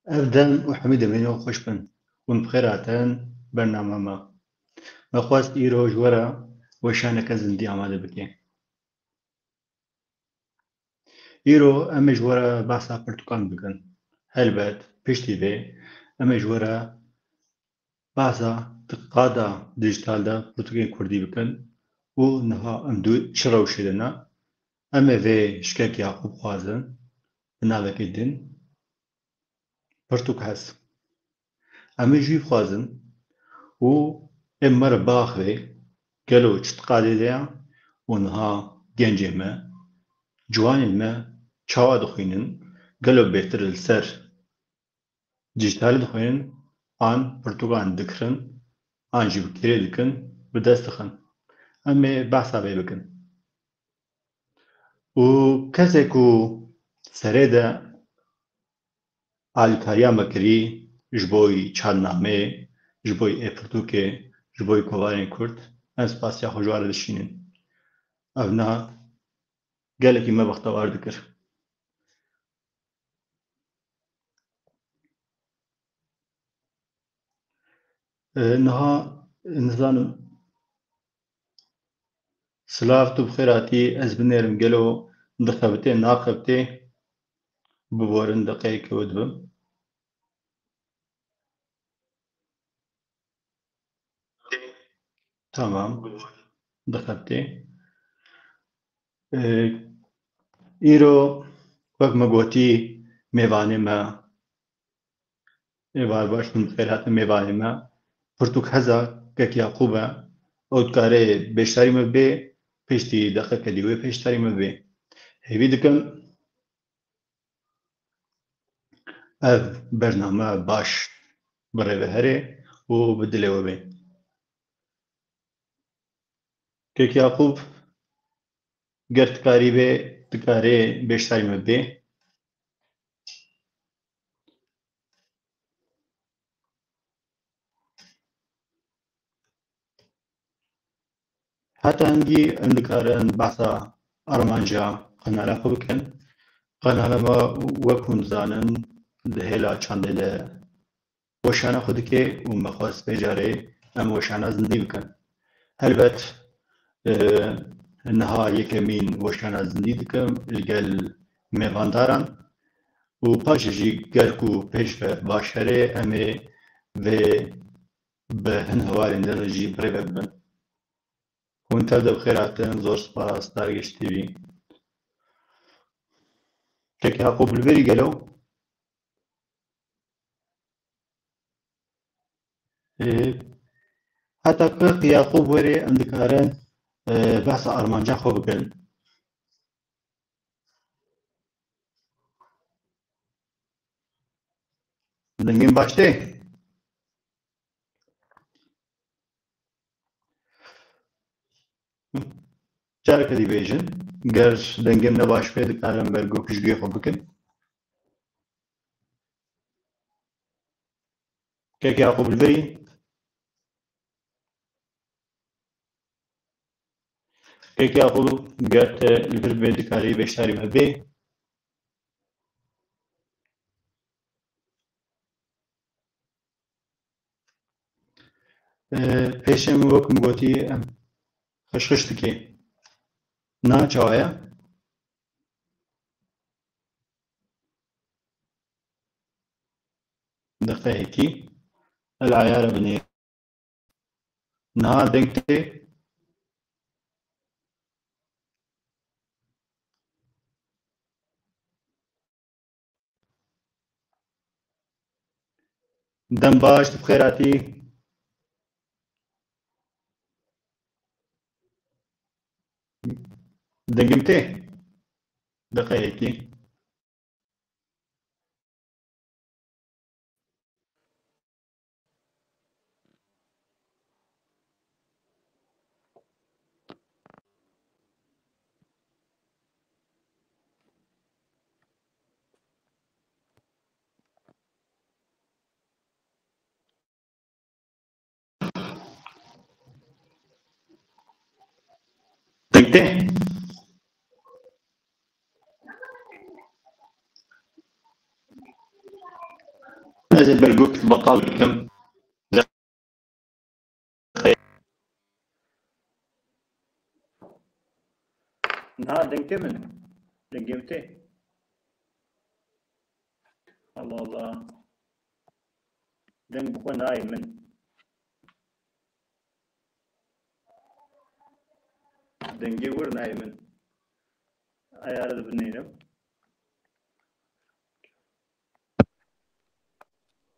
أبداً وحميد منو خوش بن ون بخيراتن برنامه ما مخواست إيرو جورا وشانك زندي عماده بكي إيرو أما جورا بحثا برتقال بكن هلبت پشتی به أما جورا بحثا تقادا ديجيتال دا برتقال كردي بكن و نها أمدو شروشي لنا أما في شكاك يعقوب خوازن بناوك الدين برتقال هس أما جيب خوازن و امر باخوی گلو چت قالیدیا اونها گنجه ما جوان ما چاوا دخوینن گلو بهتر السر دیجیتال دخوینن آن پرتوگان دکرن آن جیب کری دکن به دست دخن اما بحثا بی بکن و کسی کو سره ده آلیکاریا مکری جبوی چالنامه جبوی پرتوکه جبوی کوارین کرد از پاسیا خوشوار دشینن اونا gelekî me bextewar dikir. Niha nizanim silav tu bixêr hatî ez binêrim gelo dixebitê naxebitê biborin deqeyekê we dibim. Tamam dixebitê. Îro wek me gotî mêvanê me êvar baş min bixêr hatin mêvanê me pirtûk heza kek Yaqûb e ew dikare bêşdarî me bê piştî deqeke dî wê pêşdarî me bê. Hêvî dikim ev bername baş bi rêve here û bi dilê we bê. Kek Yaqûb ger tikarî bê dikare bêşdarî me bê. Heta hingî em dikarin behsa armanca qenala xwe bikin. Qenala me wek hûn dizanin di hêla çandê de weşana xwe dike û me xwest vê carê em weşana zindî bikin. Helbet niha yekemîn weşana zindî dikim li gel mêvandaran û paşê jî ger ku pêş ve baş here em ê vê bi hin hevalên din re jî birêve bibin. Hûn tev de bixêr hatin, zor spas, Dargîş TV. Kek Yaqûb li berî gelo heta kek Yaqûb werê em dikarin behsa armanca xwe bikin. Dengên baş tê? Careke dîbêjin ger dengên ne baş bê dikarin bergû piştgirî xwe bikin. Kek Yaqûb li berî? Kek Yaqûb ger te li vir bê dikarî bêşdarî me bê. Pêşê min wek min gotî em xişxîş dike. Na çawa ye? Deqeyekî el eyara binê. Niha deng tê? Dem baş tu bixêr hatî. Dengim tê? Deqeyekî. Deng tê? Ez ê bergûk beqal bikim. Na dengê min. Dengê tê. Allah Allah. Deng bu xwe nayê min. Dengê wir nayê min. Ayarı dibinêrim.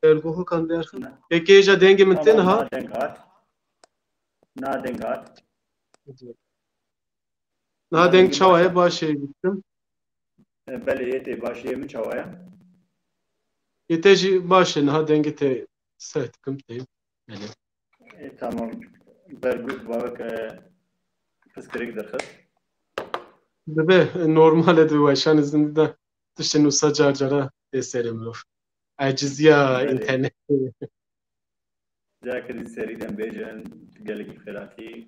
Ergo kan derxin. Peki denge min tê niha? Na deng hat. Na deng hat. Niha deng çawa ye başê bitim. Belê yê tê başiyê min çawa ye? Yê jî baş e niha dengê tê seh dikim tê. Tamam. Bergûk bavek piskirik derxist. Dibe normal e di weşan zindî tiştên wisa car cara tê serê mirov. Eciziya internetê. Carekî serî dem bêjin gelekî xêratî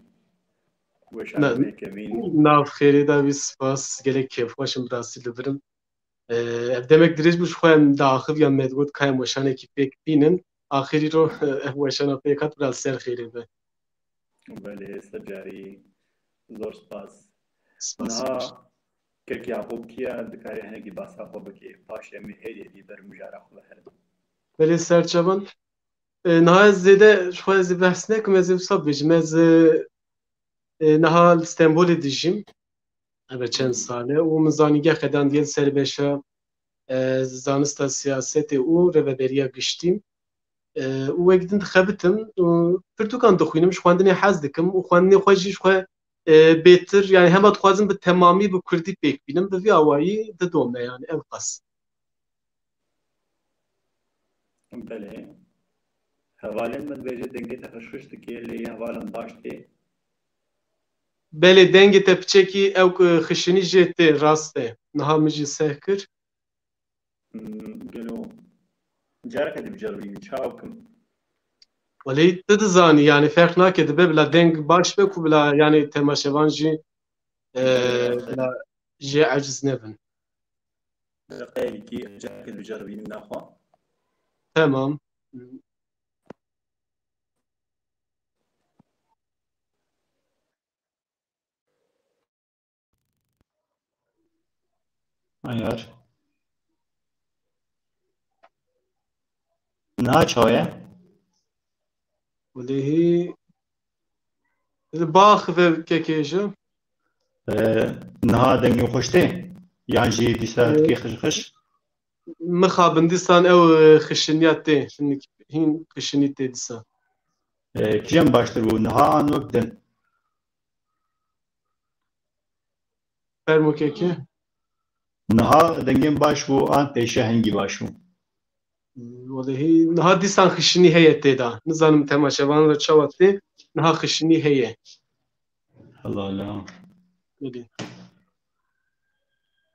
weşan kevîn. Nav xêrê da wî spas gelek kêfxweşim bi rastî li birim. Ev demek dirêj bû ji xwe em diaxiviyan me digot ka em weşanekî pêk bînin. Axirî ro ev weşana pêk hat biraz ser xêrê be. Belê ser carî zor spas. Spas. Niha Kirk Yaqûb kiya dikarê hinekî basa xwe bike paş em ê hêlê ber mijara xwe herin. Belê serçavan niha ez zêde ji xwe ez ê behs nekim ez ê wisa bêjim ez niha li Stenbolê dijîm ev çend sal e û min zanîngeh qedandiye serbêşa zanista siyasetê û rêveberiya giştî û wek din dixebitim pirtûkan dixwînim ji xwendinê hez dikim û xwendinê xwe jî ji xwe bêtir yani hema dixwazim bi temamî bi Kurdî pêk bînim bi vî awayî didom me yani ev qas. Belê. Hevalên min bêje dengê te xişxiş dike lê hevalên baş tê. Belê dengê te piçekî ew xişinî jê tê rast e. Niha min jî seh kir. Gelo careke dibceribînin çaw kim. Welê tu dizanî yani ferq nake dibe bila deng baş be ku bila yani temaşevan jî bila jê eciz nebin. Qeylîkî careke dibceribînin naxwe. Tamam. Ayar. Niha çawa ye? Welê hî bax ve kekê ji Niha dengê xweş tê? Yan jî dîsa dikê xişxiş? mixabin dîsan ew xişiniya tê hîn xişinî tê dîsan. Kîjan baştir bû niha an wek din? Fermo kekê. Niha dengên baş bû an pêşe hengî baş bû. Welê hî niha dîsan xişinî heye tê da. Nizanim temaşevan re çawa tê niha xişinî heye. Allah Allah. Belê.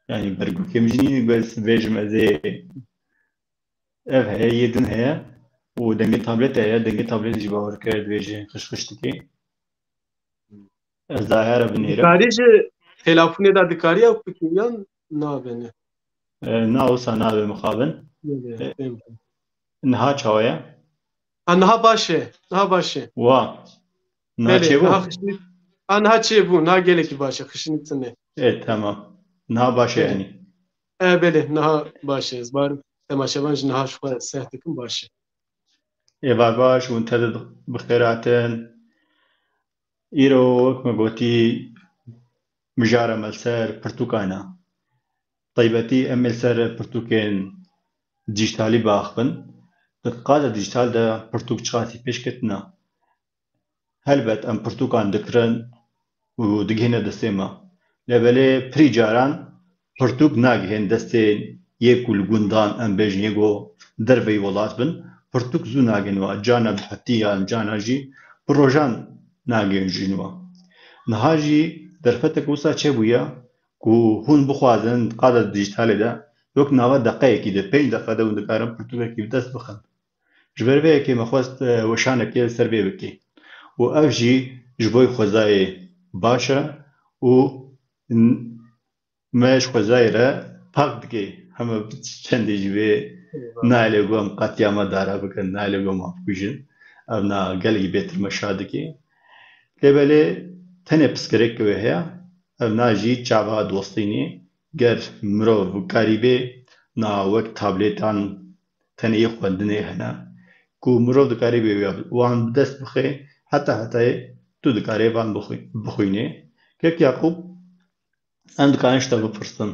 Yani bergûkêm jî bes bêjim ez ê ev heye yê din heye û dengê tablet heye dengê tabletê jî bawer kir dibêje xişxiş dike. Ez dayara binêrim. Dikarî ji telefonê da dikarî ew bikî yan nabene. Na wisa nabe mixabin. Niha çawa ye? Ha niha baş e. Niha baş e. Wa. Niha Belê çêbû? niha xişinî ha niha çêbû niha gelekî baş e xişinî tune. Tamam. Niha baş e yanî. Belê niha baş e. Ez barim temaşevan ji niha ji xwe seh dikim baş e. Êvar baş hûn te de bi xêr hatin. Îro wek me gotî mijara me li ser pirtûkan e. Taybetî em ê li ser pirtûkên dijîtalî biaxivin. Di qada dijîtal de pirtûk çiqasî pêşketina. Helbet em pirtûkan dikirin û digihîne destê me. Lêbelê pirî caran pirtûk nagihên destê yek û li gundan em bêjin yêgo derveyî welat bin. Pirtûk zû nagihên we cana bi hetî yan cana jî bi rojan nagihên jîn we. Niha jî derfetek wisa çêbûye ku hûn bixwazin qada dijîtalê de wek nava deqeyekî de 5 deqe de hûn dikarin pirtûkekî bi dest bixin. Ji ber vê yekê me xwest weşanekê li ser vê bikê. û ev jî ji bo xwezayê baş e û me ji xwezayê re pak dike همه چندی جوی نایل گوام قطعیامه داره بکن نایل گوام افکوژن اونا گلی بیتر مشاهده کی لبله تنه پسکرک که هیا اونا جی چاوا دوستینی گر مرو کاریبه نا وقت تابلتان تنه خوندنه هنا کو مرو کاریبه وان دست بخی حتی تو دکاره وان بخوینه که یعقوب عند کانش تا بپرسن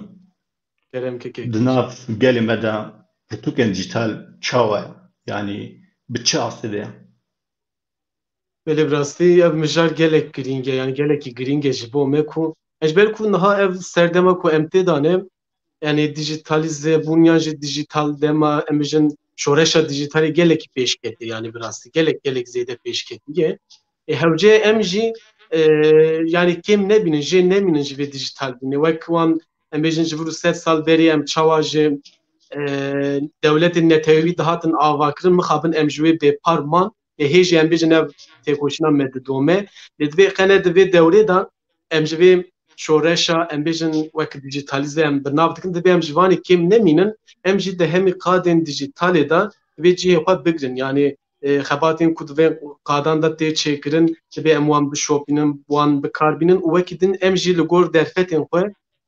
Kerem keke. دناف قالي مدى بتوكن ديجيتال تشاوا يعني بتشاصي Böyle birasti ev mijar gelek gringe yani gelek gringe jibo me ku ejber ku naha ev serdema ku emte dane yani dijitalize bunyan dijital dema emijin şoreşa dijitali gelek peşketi yani birasti gelek zede peşketi ge hevce emji yani kim ne binin je ne binin ve dijital binin ve kwan emijin jivru set sal beri em çavaje devletin netevi dahatın avakırın mıxabın emjwe be parman هیچ هم بیشتر نو تکوشنا مددومه لذوی خانه دوی دوره دا امجوی شورشا ام بیشتر وقت دیجیتالیزه ام بنابد کن دوی امجوانی کم نمینن امجی ده همی قادن دیجیتالی دا دوی جیه خود بگرن یعنی خباتین کد دوی قادان دا تی چکرن دوی اموان بشوپینن وان بکاربینن و وقتین امجی لگور درفتین خو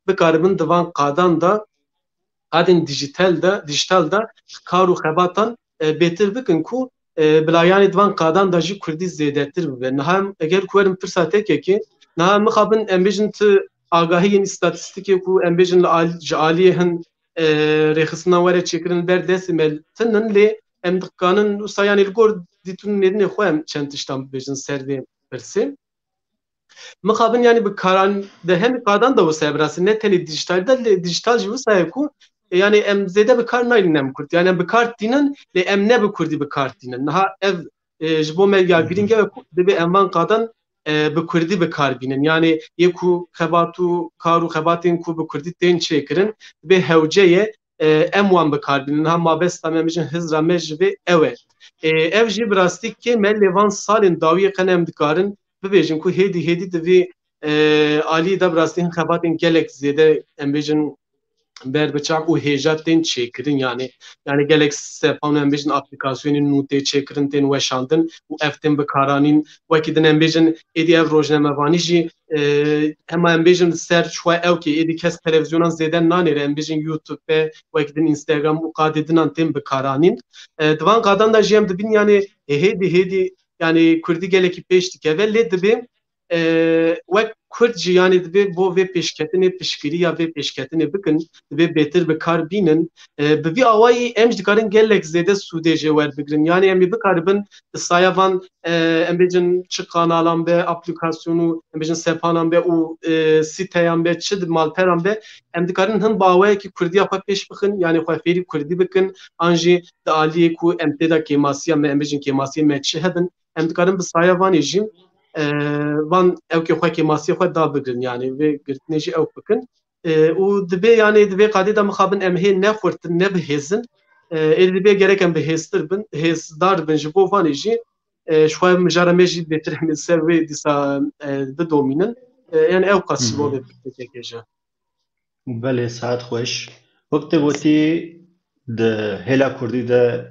بکاربین دوان قادان دا قادن دیجیتال دا کارو خباتان بهتر بکن کو بلایانی دوان قادان داجی کردی زیادتر ببه نهم اگر کوارم فرصته که نهم مخابن امبیجن تو آگاهی این استاتستیکی کو امبیجن لعالیه هن رخصنا وره چکرن بر دسیمل تنن لی امدقانن وسایانی لگور دیتون ندنی خواهم چند تشتام بیجن سروی برسیم مخابن yani bu karan de hem qadan da vursa brası ne teli dijital jivu sayku yani em zede bir kar naylin em kurt yani bir kart dinen le em ne bir kurdi bir kart dinen ha ev jibo melga gringe ve de emman qadan bir kurdi bir kar binen yani yeku khabatu karu khabatin ku bir kurdi ten çekirin ve hevceye emwan bir kar binen ha mabes tamamıcın hızra mej ve evet ev ji brastik ki mellevan salin dawiye qanem dikarin bibêjin ku hêdî divê alî de birastî hin xebatên gelek zêde em bêjin berbiçak û hêja tên çêkirin yani gelek sepan em bêjin aplikasyonên nû tê çêkirin tên weşandin û ev tên bikaranîn wekî din em bêjin êdî ev rojnamevanî jî hema em bêjin ser xwe ew kê êdî kes televizyonan zêde nanêre em bêjin YouTube wekî din Instagram û qadê dinan tên bikaranîn divan qadan da jî em dibin yani hêdî yani Kurdî gelekî pêş dike ve lê dibe wek Kurd jî yani dibe bo vê pêşketinê piştgiriya vê pêşketinê bikin dibe bêtir bi kar bînin bi vî awayî em ji dikarin gelek zêde sûdê jê werbigirin yani em ê bikaribin saya van em bêjin çi kanalan be aplikasyonu em bêjin sepanan be û sîteyan be çi malperan be em dikarin hin bawayekî Kurdiya xwe pêş bixin yani xwe fêrî Kurdî bikin an jî di aliyê ku em tê da kêmasiya me em bêjin kêmasiyê me çi hebin em dikarin bi saya vanê jî van evkê xwe kêmasiyê xwe da bigirin yani vê girtinê jî ew bikin û dibe yani divê qadê de mixabin em hê nexurtin ne bihêzin êdî dibe gerek em bihêztir bin hêzdar bin ji bo vanê jî ji xwe mijara me jî bêtir hemîn ser wê dîsa bidomînin yani ew qas ji bo vê piknikekê jî بله ساعت خوش وقت وقتی ده هلا کردی ده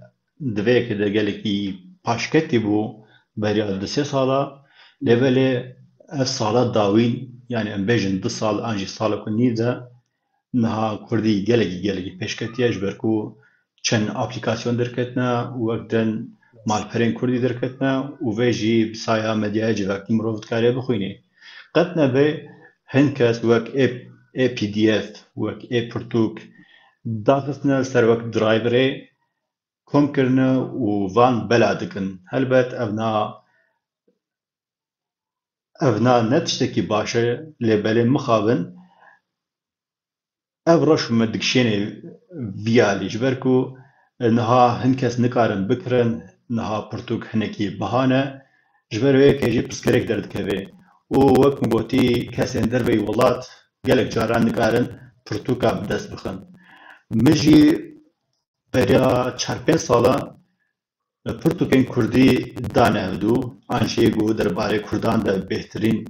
دوی که ده گلکی پاشکتی بو بریال ده 3 سالا لوله اف سالا داوین yani ام بیجن 2 سال انجی سالا کنی ده نها کردی گلکی پشکتی اجبر کو چند اپلیکاسیون درکتنا وقتن مالپرین کردی درکتنا و ویجی بسایا مدیای جوکتی مروفت کاری بخوینی قطنا به هنکس وقت PDF وەک پرتوک داخستنە سەر وەک درایڤرێ کۆمکردنە و ڤان بەلا دکن هەلبەت ئەڤنا نە تشتێکی باشە لێبەلێ مخابن ئەڤ ڕەشمە دکشێنێ ڤیالی ji ber ku niha hin kes nikarin bikirin niha pirtûk hinekî bihane ji ber wê yekê jî pirsgirêk derdikeve û wek min gotî kesên derveyî welat gelek caran nikarin pirtûka bi dest bixin min jî beriya 4-5 sala pirtûkên Kurdî dane hevdû an jê got derbarê Kurdan de bêhtirîn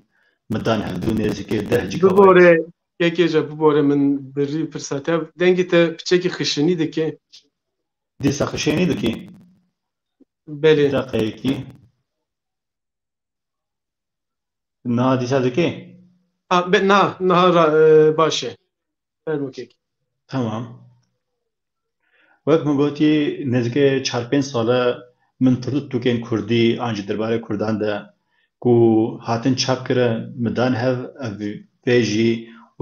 min dan hevdû nêzîkî 10 gigabyte یەکێ جە ببۆرە من بڕی پرساتە دەنگێتە پچێکی خشنی دەکێ دیسا خشێنی دەکەی بەلێ دقەیەکی نا دیسا دەکەی نا باشێ فەرمووکێکی تمام وەک من گوتی نزیکە 4-5 ساڵە من پرتوکên Kurdî an ji derbarê Kurdan de ku hatin çapkirin midan hev ev vê jî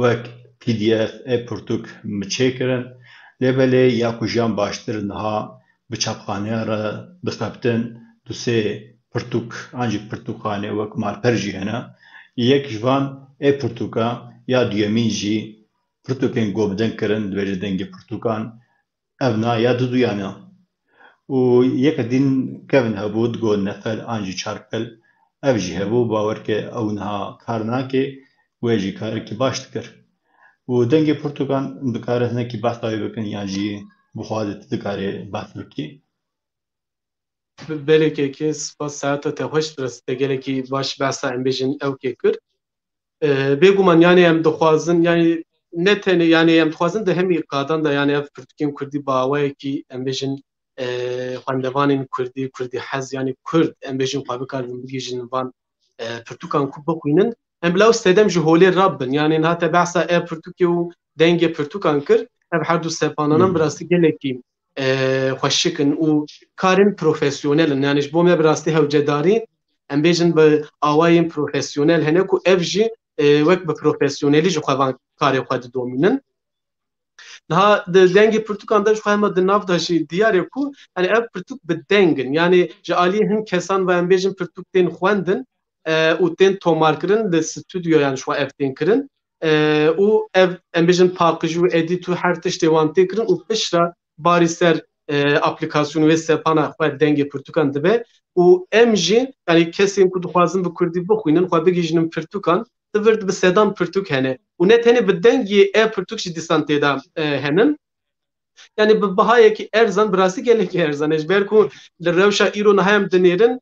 wek PDF e-pirtûk mi çêkirin lêbelê ya ku jiyan baştir niha bi çapxaneyan re dixebitin du sê pirtûk an jî pirtûkxane wek malper jî hene yek ji van e-pirtûka ya duyemîn jî pirtûkên govdin kirin dibêje dengê pirtûkan ev na ya duduyan e û yek din kevin hebû digot nefel an jî çarkel ev jî hebû bawerke ew niha kar nake wê jî karekî baş dikir û dengê pirtûkan dikare hinekî behsa wê bikin yan jî bixwaze tu dikarî behs bikî belekê spas saeta te xweş direste gelekî baş behsa em bêjin ew kê kir bêguman yani em dixwazin yani ne tenê yani em dixwazin di hemî qadan da yani ev pirtûkên Kurdî bi awayekî em bêjin xwendevanên Kurdî Kurdî hez yani Kurd em bêjin xwe bikarin bigîjin van pirtûkan ku bixwînin em bila stedem ji holê rabin yani hate behsa ev pirtûkê û dengê pirtûkan kir ev her du sepananan bi rastî gelekî xweşikin û karên profesyonelin yani ji bo me bi rastî hewcedarî em bêjin bi awayên profesyonel hene ku ev jî wek bi profesyonelî ji xwe van karê xwe didomînin niha di dengê pirtûkan de ji xwe hema di nav da jî diyarê ku yani ev pirtûk bi dengin yani ji aliyê hin kesan ve em bêjin pirtûk tên xwendin û tên tomarkirin li stûdyo yani ji xwe ev tên kirin û ev em bêjin paqijî û edît û her tiştê wan tê kirin û pişra barî ser aplikasyonu wê sepana xwe dengê pirtûkan dibe û em jî yani kesên ku dixwazin bi Kurdî bixwînin xwe bigîjinin pirtûkan divir bi sedan pirtûk hene û ne tenê bi dengê e-pirtûk jî dîsan têda henin yani bi bihayekî erzan bi rastî gelekî erzan ji ber ku li rewşa îro niha em dinêrin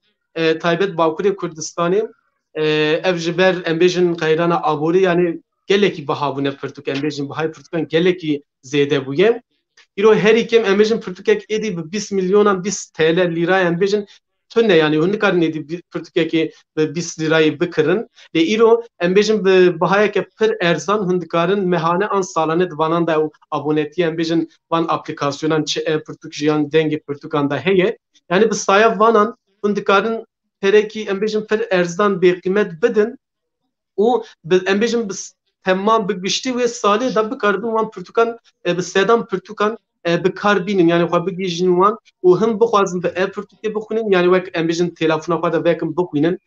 taybet Bakurê Kurdistanê ev ji ber em bêjin qeyrana aborî yani gelekî biha bûne pirtûk em bêjin bihayê pirtûkan gelekî zêde bûye îro herî kêm em bêjin pirtûkek êdî bi 20 milyonan 20 TL lîra em bêjin tune yani hûn nikarin êdî pirtûkekê bi 20 lîrayê bikirin lê îro em bêjin bi bihayeke pir erzan hûn dikarin mehane an salane divanan da ew abonetiyê em bêjin van aplikasyonan çi e-pirtûk jiyan dengê pirtûkan da heye yani bi saya vanan hûn dikarin perekî em bêjin pir erzdan bêqîmet bidin û em bêjin bi temam bi giştî wê salê da bikaribin wan pirtûkan bi sedan pirtûkan bi kar bînin yani xwe bigîjin wan û him bixwazin bi e-pirtûkê bixwînin yani wek em bêjin telefona xwe de vekin bixwînin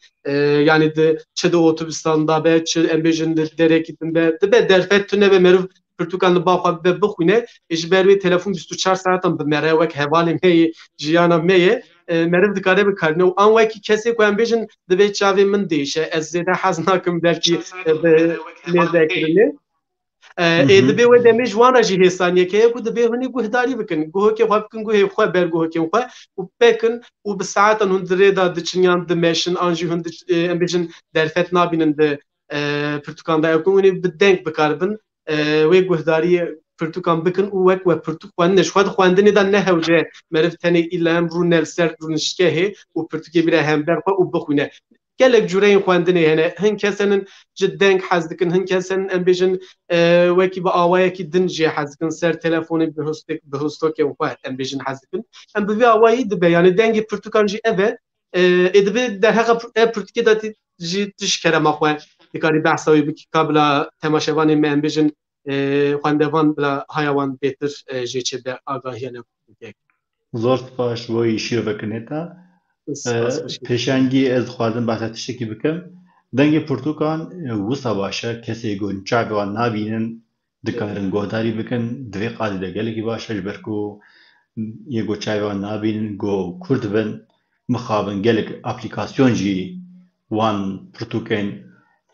yani di çi di otobüstan da be çi em bêjin di derekî din be dibe derfet tune ve meriv pirtûkan li ba xwe bibe bixwîne ji ber wê telefon 24 saetan bi mere wek hevalê me yê jiyana me yê meriv dikare bikarine û an wekî kesê ku em bêjin divê çavê min değişe ez zêde hez nakim belkî bi lêzekirinê divê wê demê ji wan re jî hêsaniyek heye ku divê hûnê guhdarî bikin guhekê xwe bikin guhê xwe ber guhekên xwe û pekin û bi saetan hûn di rê da diçin yan dimeşin an jî hûn em bêjin derfet nabînin di pirtûkan da ew ku hûnê bi deng bikaribin wê guhdariyê pirtûkan bikin û wek we pirtûk xwendin ji xwe di xwendinê de nehewce meriv tenê îla em rû ser rûnişkehê û pirtûkê bîre hember xwe û bixwîne gelek cüreyên xwendinê hene hin kesenin ji deng hez dikin hin kesenin em bêjin wekî bi awayekî din jê hez dikin ser telefonê bi hostokên xwe em bêjin hez dikin em bi vê awayî dibe yani dengê pirtûkan jî ev e divê derheqa e-pirtûkê de jî tiş kerema xwe dikarî behsa wê bikî ka bila temaşevanê me em bêjin xwendevan bila haya wan bêtir jê çêbe agahiya ne zor spas bo îşîrovekê te pêşangî ez dixwazim behsa tiştekî bikim dengê pirtûkan wisa baş e kesê ku çavê wan nabînin dikarin guhdarî bikin divê qadê de gelekî baş e ji ber ku yê ku çavê wan nabînin ku Kurd bin mixabin gelek aplikasyon jî wan pirtûkên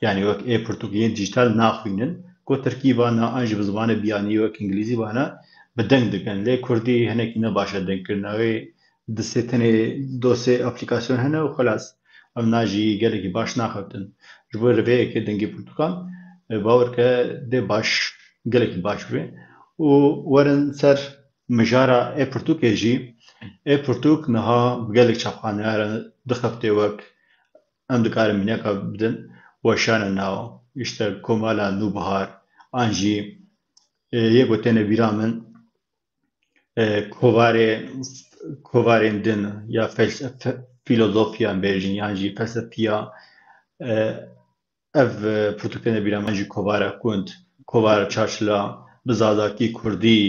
yani wek e-pirtûkên dijîtal naxwînin ku Tirkî vana an jî bi zimanê biyanî wek îngilîzî vana bi deng dikin lê Kurdî hinekî ne baş e dengkirina wê di sê tenê dosê aplikasyon hene û xelas ev na jî gelekî baş naxebtin ji bo rêveyekê dengê pirtûkan باور که ده باش گلک باش بی و ورن سر مجارا ای پرتوک جی ای پرتوک نها گلک چاپخانه دخفته وک ام دکار منیا که بدن وشان ناو işte komala nubahar anji yego tene biramın kovarên din ya filozofiyan bêjin yan jî felsefiya ev pirtûkên bîraman jî kovara kund kovara çarşila bi zazakî kurdî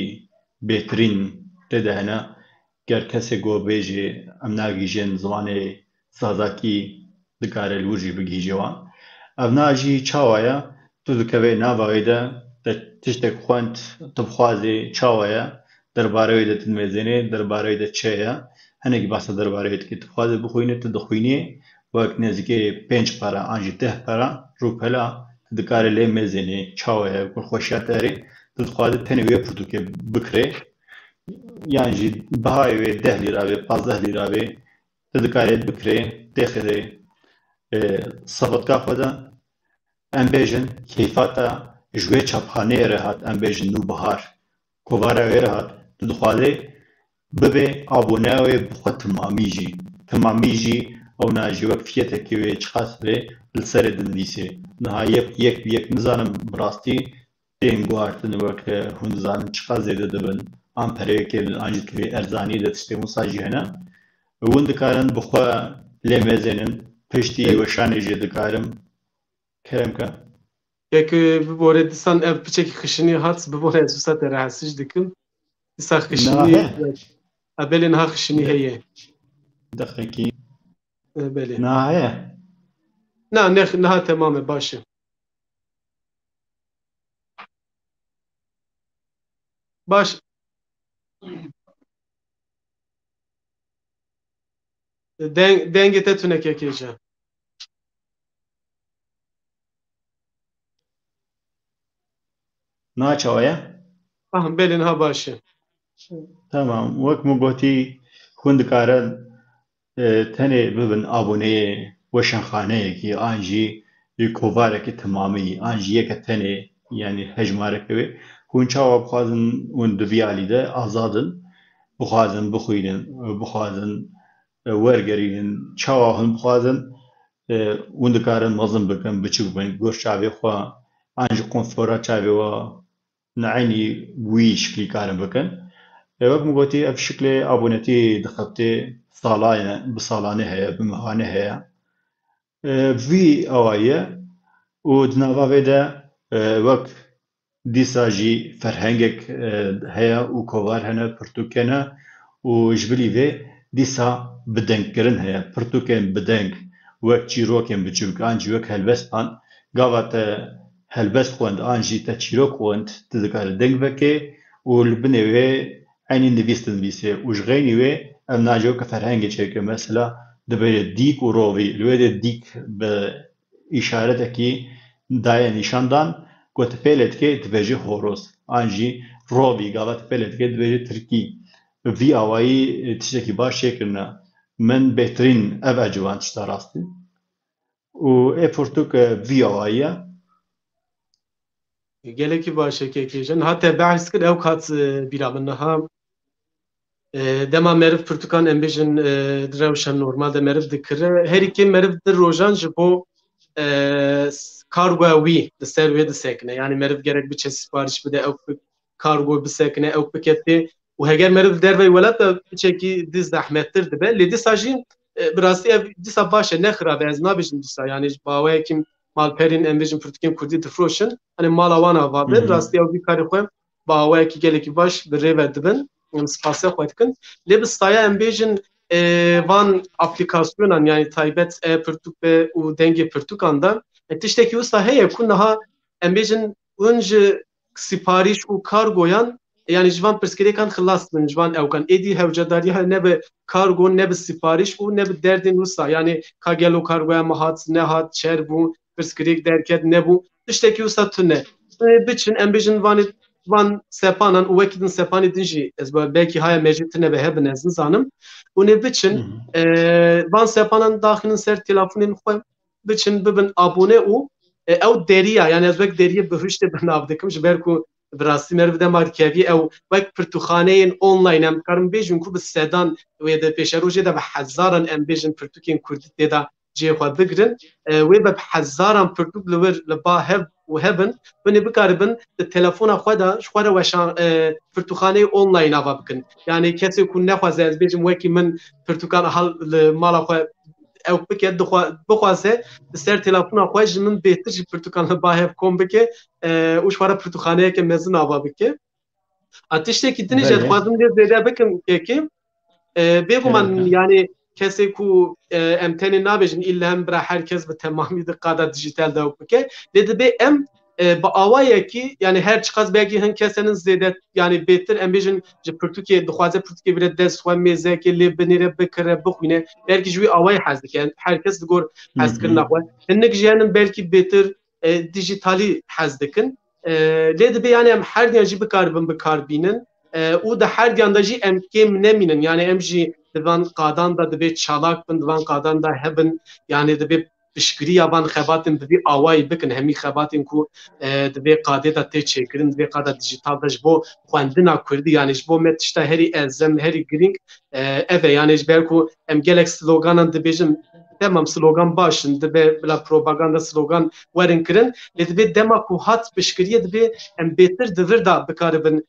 bêhtirîn tê de hene ger kesê got bêjê em nagîjin zimanê zazakî dikare li wir jî bigîje wan ev na jî çawa ye tu dikevî nava wê de tiştek xwend tu bixwazî çawa ye derbarê wê de tu dimezînî derbarê wê de çê ye hinekî behsa derbarê wê dikî tu dixwazî bixwînî tu dixwînî wek nêzîkî 5 para an jî 10 para rûpela tu dikarî lê mezînî çawa ye ku xweşiya te herî tu dixwazî tenê wê pirtûkê bikirî yan jî bihayê wê 10 lîra wê 15 lîra wê tu dikarî bikirî têxirî safetka xwe de em bêjin kêfata ji wê çapxaneyê re hat em bêjin nûbihar kovara wê re hat tu dixwazî bibe aboneya wê bi xwe timamî jî ew na jî wek fiyekekê wê çiqas vê li serê dinivîsî niha yek bi yek nizanim bi rastî tên guhartin wek hûn dizanin çiqas zêde dibin an pereyekê an jî tivê erzanî de tiştê wisa jî hene hûn dikarin bi xwe lê mezênin piştî weşanê jî dikarim keremke Yekê bibore dîsan ev piçekî xişinî hat bibore ez wisa te rehesîj dikim dîsa xişinî belê niha xişinî heye dexekî belê heye na niha temam e baş e baş dengê te tune kekêje naçawa ye belê niha baş e tamam wek min gotî hûn dikarin tenê bibin aboneyê weşanxaneyekî an jî kovarekî timamî an jî yeke tenê yanî hejmareke wê hûn çawa bixwazin hûn di vî alî de azadin bixwazin bixwînin bixwazin wergerînin çawa hûn bixwazin hûn dikarin mezin bikin biçûk bin gor çavê xwe an jî konfora çavê we neînî wî şiklî karin bikin wek min gotî ev şiklê abonetî dixebitê bi salanê heye bi mehanê heye vî awa ye û di nava wê de wek dîsa jî ferhengek heye û kovar hene pirtûk hene û ji bilî vê dîsa bidengkirin heye pirtûkên bideng wek çîrokên biçûk an jî wek helbestan gava te helbest xwend an jî te çîrok xwend tu dikarî deng vekê û li binê wê enî nivîs dinivîsî û ji xênî wê ev nace weke ferhengê çêke mesela dibêje dîk û rovî li wê de dîk bi îşaretekî daye nîşandan ku tu pêlê dikê dibêje horoz an jî rovî gava tu pêlê dikê dibêje tirkî vî awayî tiştekî baş çêkirine min bêhtirîn ev e ciwan tişta rastî û ê pirtûk vî awayî ye gelekî baş e kekêje niha te behs kir ew kat bîra min niha dema meriv pirtûkan em bêjin di rewşa normal de meriv dikire herîkê meriv di rojan ji bo kargoya wî di ser wê disekine yanî meriv gerek biçe sipariş bide ew kargo bisekine ew piketê û heger meriv derveyê welat de biçekî dî zehmettir dibe lê dîsa jî bi rastî ev dîsa baş e ne xirab e ez nabêjim dîsa yanî ji baweyekî malperên em bêjin pirtûkên Kurdî difroşin hani mala wan ava bir rastî ew vî karê xwe baweyekî gelekî baş bi rê ve dibin spasya xwe dikin lê bi staya em bêjin van aplîkasyonan yanî taybet pirtûk ve û dengê pirtûkan da tiştekî wisa heye ku niha em bêjin hûn ji sipariş û kargoyan yani ji van pirsgirêkan xilas bin ji van ewkan êdî hewcedariya ne bi kargo ne bi sipariş û ne bi derdên wisa yani ka gelo kargoya me hat ne hat çer bû pirsgirêk derket nebû tiştekî wisa tune biçin em bêjin vanê van sepanan û wekî din sepanê din jî ez belkî haya mejî tune ve hebin ez nizanim hûn ê biçin van sepanan daxilin ser telefonên xwe biçin bibin abone û او deriya yani ez wek deriye bihuşte binav dikim ji ber ku birastî mer bide markevî ew wek pirtûxaneyên online em karin bêjin ku bi sedan wê de pêşerojê de bi hezaran em bêjin pirtûkên Kurdî tê de cihê xwe bigirin wê be bi hezaran pirtûk li wir li ba hev û hebin binê bikaribin di telefona xwe de ji xwe re weşan pirtûxaneyê online ava bikin yani kesê ku nexwaze ez bêjim wekî min pirtûkan hal li mala xwe ew bike bixwaze li ser telefona xwe ji min bêhtir jî pirtûkan li ba hev kom bike û ji xwe re pirtûxaneyeke mezin ava bike. A tiştekî dinê jê dixwazim lê zêde bikim kêkê bêguman yani kesê ku em tenê nabêjin îlle hem bira herkes bi temamî di qada dijital de bike lê dibe em bi awayekî yani her çiqas belkî hin kesenin zêde yani bêhtir em bêjin ji pirtûkê dixwaze pirtûkê bire dest xwe mêzekê lê binêre bikire bixwîne belkî ji wî awayê hez dike yani herkes digor hezkirina xwe hinek jî henin belkî bêhtir dijitalî hez dikin lê dibe yani em her diyan jî bikaribin bikarbînin û di her diyan de jî em kêm nemînin yani em jî divan qadan da dibe çalak bin divan qadan da hebin yani dibe piştgiriya van xebatên bi vî awayî bikin hemî xebatên ku dibe qadê de tê çêkirin dibe qada dijital de ji bo xwendina Kurdî yani ji bo me tişta herî ezem herî girîng ev e yani ji ber ku em gelek sloganan dibêjin tamam slogan başin dibe bila propaganda slogan werin kirin lê dibe dema ku hat piştgiriye dibe em bêtir di vir da bikaribin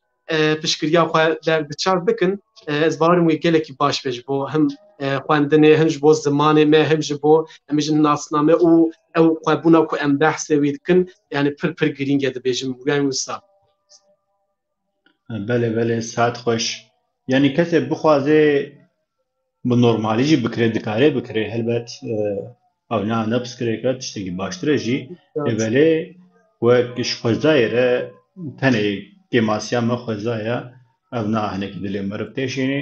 piştgiriya xwe derbiçav bikin ez barim wê gelekî baş be ji bo him xwendinê him ji bo zimanê me him ji bo em bêjin nasname û ew xwebûna ku em behsê wî dikin yani pir girîng e dibêjim yani wisa belê belê saet xweş yani kesê bixwaze bi normalî jî bikire dikare bikire helbet ew na nepiskirêke tiştekî baştir e jî belê wek ji xwezayê re tenê kêmasiya me xwezaya ev na hinekî dilê me re têşînê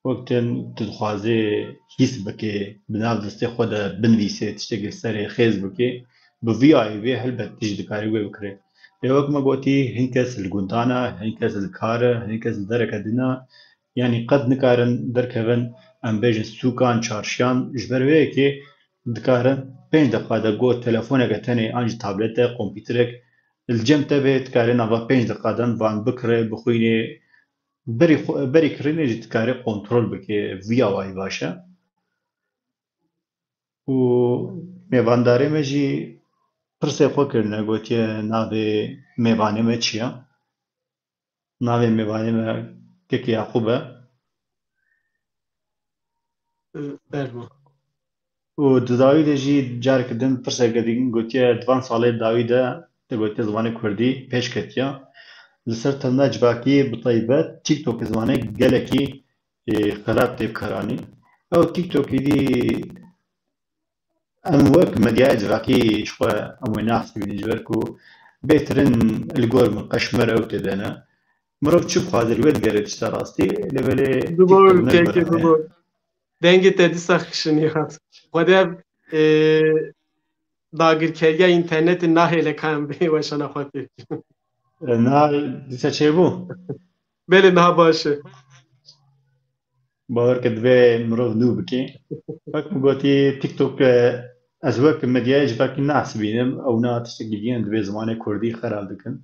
wek tu dixwazê hîs bikê bi nav destê xwe de binivîsê tiştekî serê xêz bikê bi vî ayê wê helbet tî jî dikarî wê bikire lê wek me gotî hin kes li gundan e hin kes li kar e hin kes li dereke din e yani qet nikarin derkevin em bêjin sûkan çarşiyan ji ber wê yekê dikarin 5 deqa de got telefoneke tenê an jî tablete kompîterek li cem te bê dikarê nava 5 deqa de van bikire bixwînê berî kirinê jî dikarê kontrol bike vî awayî baş e û mêvandarê me jî pirsê xwe kirine gotiye navê mêvanê me çi ye navê mêvanê me kekê Yaqûb e berma û di dawî de jî careke din pirseke dîn gotiye divan salê dawî de te gotiye zimanê Kurdî pêş ketiye li ser tevna civakî bi taybet TikTokê zimanê gelekî xelab tê bikaranî ew TikTokê dî em wek medyaya civakî ji xwe em wê nahesibînin ji ber ku bêhtirin li gor min qeşmer ew tê de ne mirov çi dixwaze li wê digere tişta rastî lê belê bibor keke bibor dengê te dîsa xişinî hat xwedê dagirkeriya internetê nahêleka em bê weşana xwe tê na dîsa çêbû belê niha baş e باور که دوی مرو نو بکی وقت مگوتی تیک توک از وقت مدیای جواکی ناس بینم او نه تشتگیلیان دوی زمان کردی خراب دکن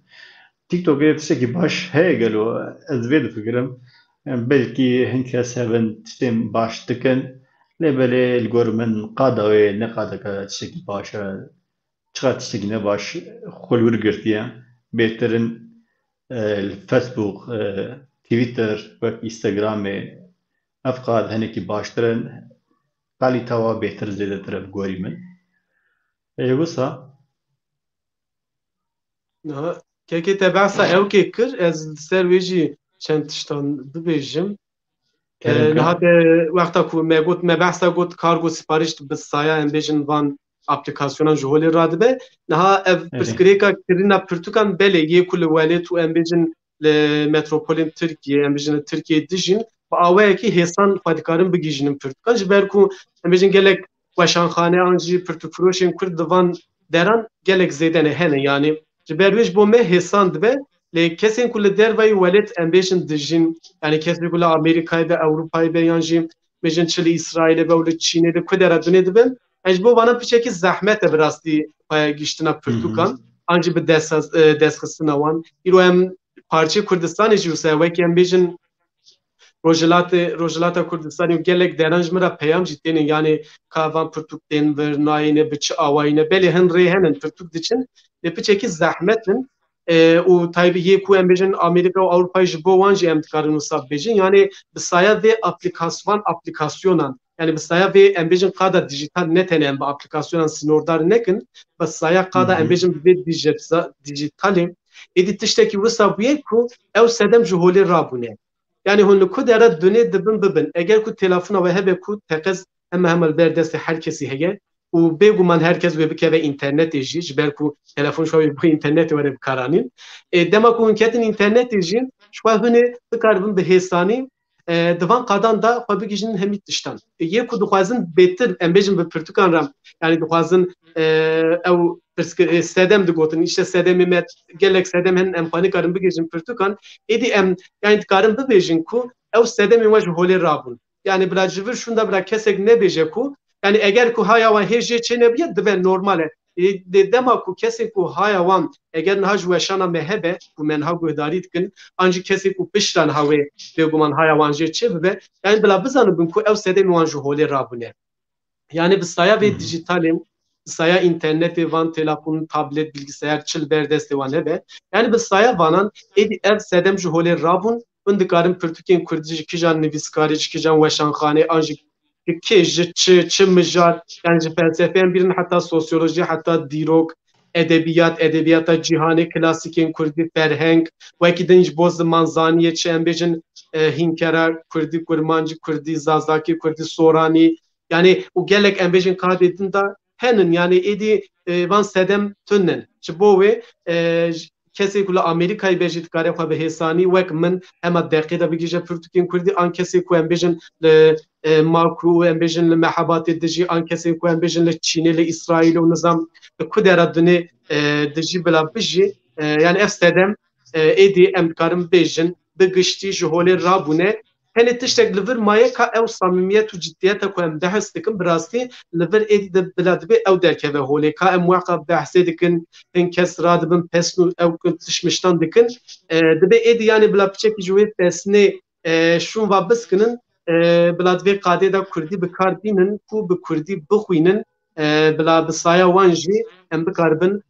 تیک توک تشتگی باش هی گلو از دوی دو فکرم بلکی هنکه سبن تشتیم باش دکن لبلی الگور من قادوی نقاده که تشتگی باش چقدر تشتگی نباش خلور گرتیه بهترین الفیسبوک تویتر و اینستاگرام افقاد هنکی باشترن قالی توا بهتر زیاده طرف گوری من وسا کەکێ te behsa ew kê kir ez li ser wê jî çend tiştan dibêjim niha te wexta ku me got me behsa got kargo sipariş bi saya em bêjin van aplikasyonan ji holê radibe niha ev pirsgirêka kirina pirtûkan belê yê ku li welêt û em bêjin li metropolên Tirkiye em bêjin li Tirkiye dijîn bi awayekî hêsan xwe dikarin bigîjînin pirtûkan ji ber ku em bêjin gelek weşanxane an jî pirtûkfiroşên Kurd di van deran gelek zêde ne hene yani ji ber wê ji bo me hêsan dibe lê kesên ku li dervayê welêt em bêjin dijîn yani kesê ku li Amerîkayê be Ewropayê be yan jî bêjin çi li İsraîlê be û li Çînê de ku dera dunê dibin Ejbo vana piçeki zahmet e birastî giştina Pirtûkan ancî bi destxistina wan îro em parçeyê Kurdistanê jî wisa wekî em bêjin Rojhilata Kurdistanê gelek deran ji min re peyam jî têne yani ka van pirtûk tên vir nayêne bi çi awayîne belê hin rê henin pirtûk diçin lê piçekî zehmetin û taybî yê ku em bêjin Amerîka û Ewropayê ji bo wan jî em dikarin wisa bêjin yani bi saya vê aplîkasyonan yani bi saya vê em bêjin qada dijital ne tene em bi aplîkasyonan sînordar nekin bi saya qada em bêjin vê dijitalê êdî tiştekî wisa bûye ku ew sedem ji holê rabûne. Yani hûn li ku dere dunê dibin bibin. Eger ku telefona we hebe ku teqez hemel ber destê her kesî heye û bêguman herkes wê bikeve internetê jî ji ber ku telefon şo bu internetê were bikaranîn. Dema ku hûn ketin internetê jî ji xwe hûnê bikaribin bi hêsanî divan qadan da xwe bigîjin hemî tiştan. Yê ku dixwazin bêtir em bêjin bi pirtûkan re yani dixwazin ew sedem digotin işte sedemê me gelek sedem hin em xwe nikarin bigêjin pirtûkan êdî em yani dikarin bibêjin ku ew sedemên we ji holê rabûn. Yani bila ji vir şûn da bila kesek nebêje ku yani eger ku haya wan hêjê çê nebiye dibe normal e. Dema ku kesek ku haya wan eger niha ji weşana me hebe ku me niha guhdarî dikin ancî kesek ku pişta niha wê bêguman haya wan jê çê bibe yani bila bizanibin ku ew sedemên wan ji holê rabûne. Yani bi saya vê dijitalê saya internetê van telefon tablet bilgisayar çil ber destê wan hebe yani bi saya vanan êdî ev sedem ji holê rabûn hûn dikarin pirtûkên Kurdî ji kîjan nivîskarî ji kîjan weşanxanê an ji kê ji çi mijar yani ji felsefeyan birin heta sosyoloji heta dîrok edebiyata cîhanê klasîkên Kurdî ferheng wekî din ji bo zimanzaniyê çi em bêjin hînkera Kurdî kurmancî Kurdî zazakî Kurdî soranî yani û gelek em bêjin kadê din da henin yani êdî van sedem tunin ji bo wê kesê ku li Amerîkayê bêjî dikare xwe bi hêsanî wek min hema deqê de bigîje pirtûkên Kurdî an kesê ku em bêjin li Makû em bêjin li Mehebatê dijî an kesê ku em bêjin li Çînê li İsraîlê û nizam li ku dera dunê dijî bila bijî yani ev sedem êdî em dikarin bêjin bi giştî ji holê rabûne henê tiştek li vir maye ka ew samimiyet û ciddiyeta ku em behs dikin bi rastî li vir êdî de bila dibe ew derkeve holê ka em weqa behsê dikin hin kes radibin pesn û ew tişmiştan dikin dibe êdî yani bila piçekî ji wê pesnê şûn va biskinin bila divê qadê de Kurdî bikar bînin ku bi Kurdî bixwînin bila bi saya wan jî em bikaribin